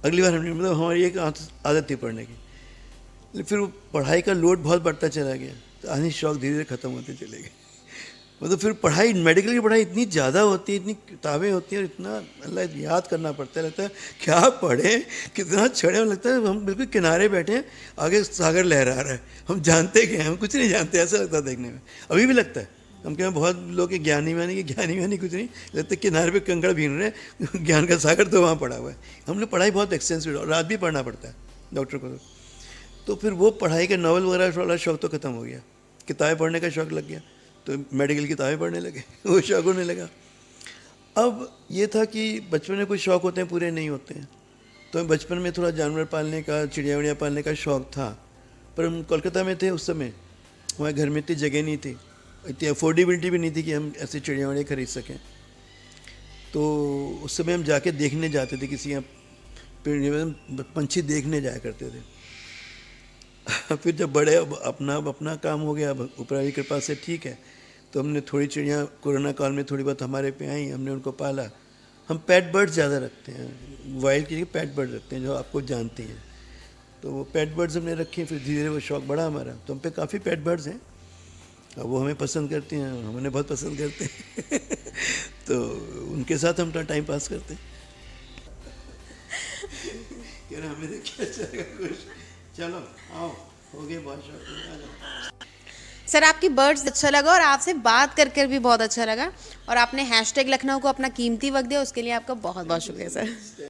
अगली बार हमने हमारी एक आदत थी पढ़ने की। फिर वो पढ़ाई का लोड बहुत बढ़ता चला गया, तो आने शौक धीरे धीरे ख़त्म होते चले गए। मतलब फिर पढ़ाई, मेडिकल की पढ़ाई इतनी ज़्यादा होती है, इतनी किताबें होती हैं और इतना अल्लाह याद करना पड़ता है, लगता है क्या पढ़े, कितना चढ़े, लगता है हम बिल्कुल किनारे बैठे हैं, आगे सागर लहरा रहा है, हम जानते क्या हैं, हम कुछ नहीं जानते, ऐसा लगता है देखने में। अभी भी लगता है, हम क्या बहुत लोग ज्ञानी वानी कुछ नहीं, लगता है किनारे पे कंकड़ भीन रहे हैं, ज्ञान का सागर तो वहाँ पड़ा हुआ है। हम लोग पढ़ाई बहुत एक्सटेंसिव, और रात भी पढ़ना पड़ता है डॉक्टर को। तो फिर वो पढ़ाई का नॉवल वगैरह वाला शौक तो ख़त्म हो गया, किताबें पढ़ने का शौक लग गया, तो मेडिकल किताबें पढ़ने लगे, वो शौक होने लगा। अब ये था कि बचपन में कुछ शौक होते हैं पूरे नहीं होते हैं, तो बचपन में थोड़ा जानवर पालने का, चिड़िया विड़िया पालने का शौक था। पर हम कोलकाता में थे उस समय, हमारे घर में इतनी जगह नहीं थी, इतनी अफोर्डेबिलिटी भी नहीं थी कि हम ऐसे चिड़िया विड़िया खरीद सकें। तो उस समय हम जाके देखने जाते थे, किसी यहाँ पंछी देखने जाया करते थे। फिर जब बड़े अपना काम हो गया, ऊपर वाली कृपा से ठीक है, तो हमने थोड़ी चिड़ियाँ कोरोना काल में थोड़ी बहुत हमारे पे आई, हमने उनको पाला। हम पेट बर्ड्स ज़्यादा रखते हैं, वाइल्ड की जगह पेट बर्ड रखते हैं, जो आपको जानते हैं। तो वो पेट बर्ड्स हमने रखे, फिर धीरे धीरे वो शौक बढ़ा हमारा। तो हम पे काफ़ी पेट बर्ड्स हैं, अब वो हमें पसंद करते हैं, हम उन्हें बहुत पसंद करते हैं। तो उनके साथ हम टाइम पास करते हैं। यार हमें देखिए अच्छा लगा कुछ, चलो आओ, हो गए बहुत शौक। सर आपकी बर्ड्स अच्छा लगा और आपसे बात कर भी बहुत अच्छा लगा, और आपने हैशटैग लखनऊ को अपना कीमती वक्त दिया, उसके लिए आपका बहुत बहुत शुक्रिया सर।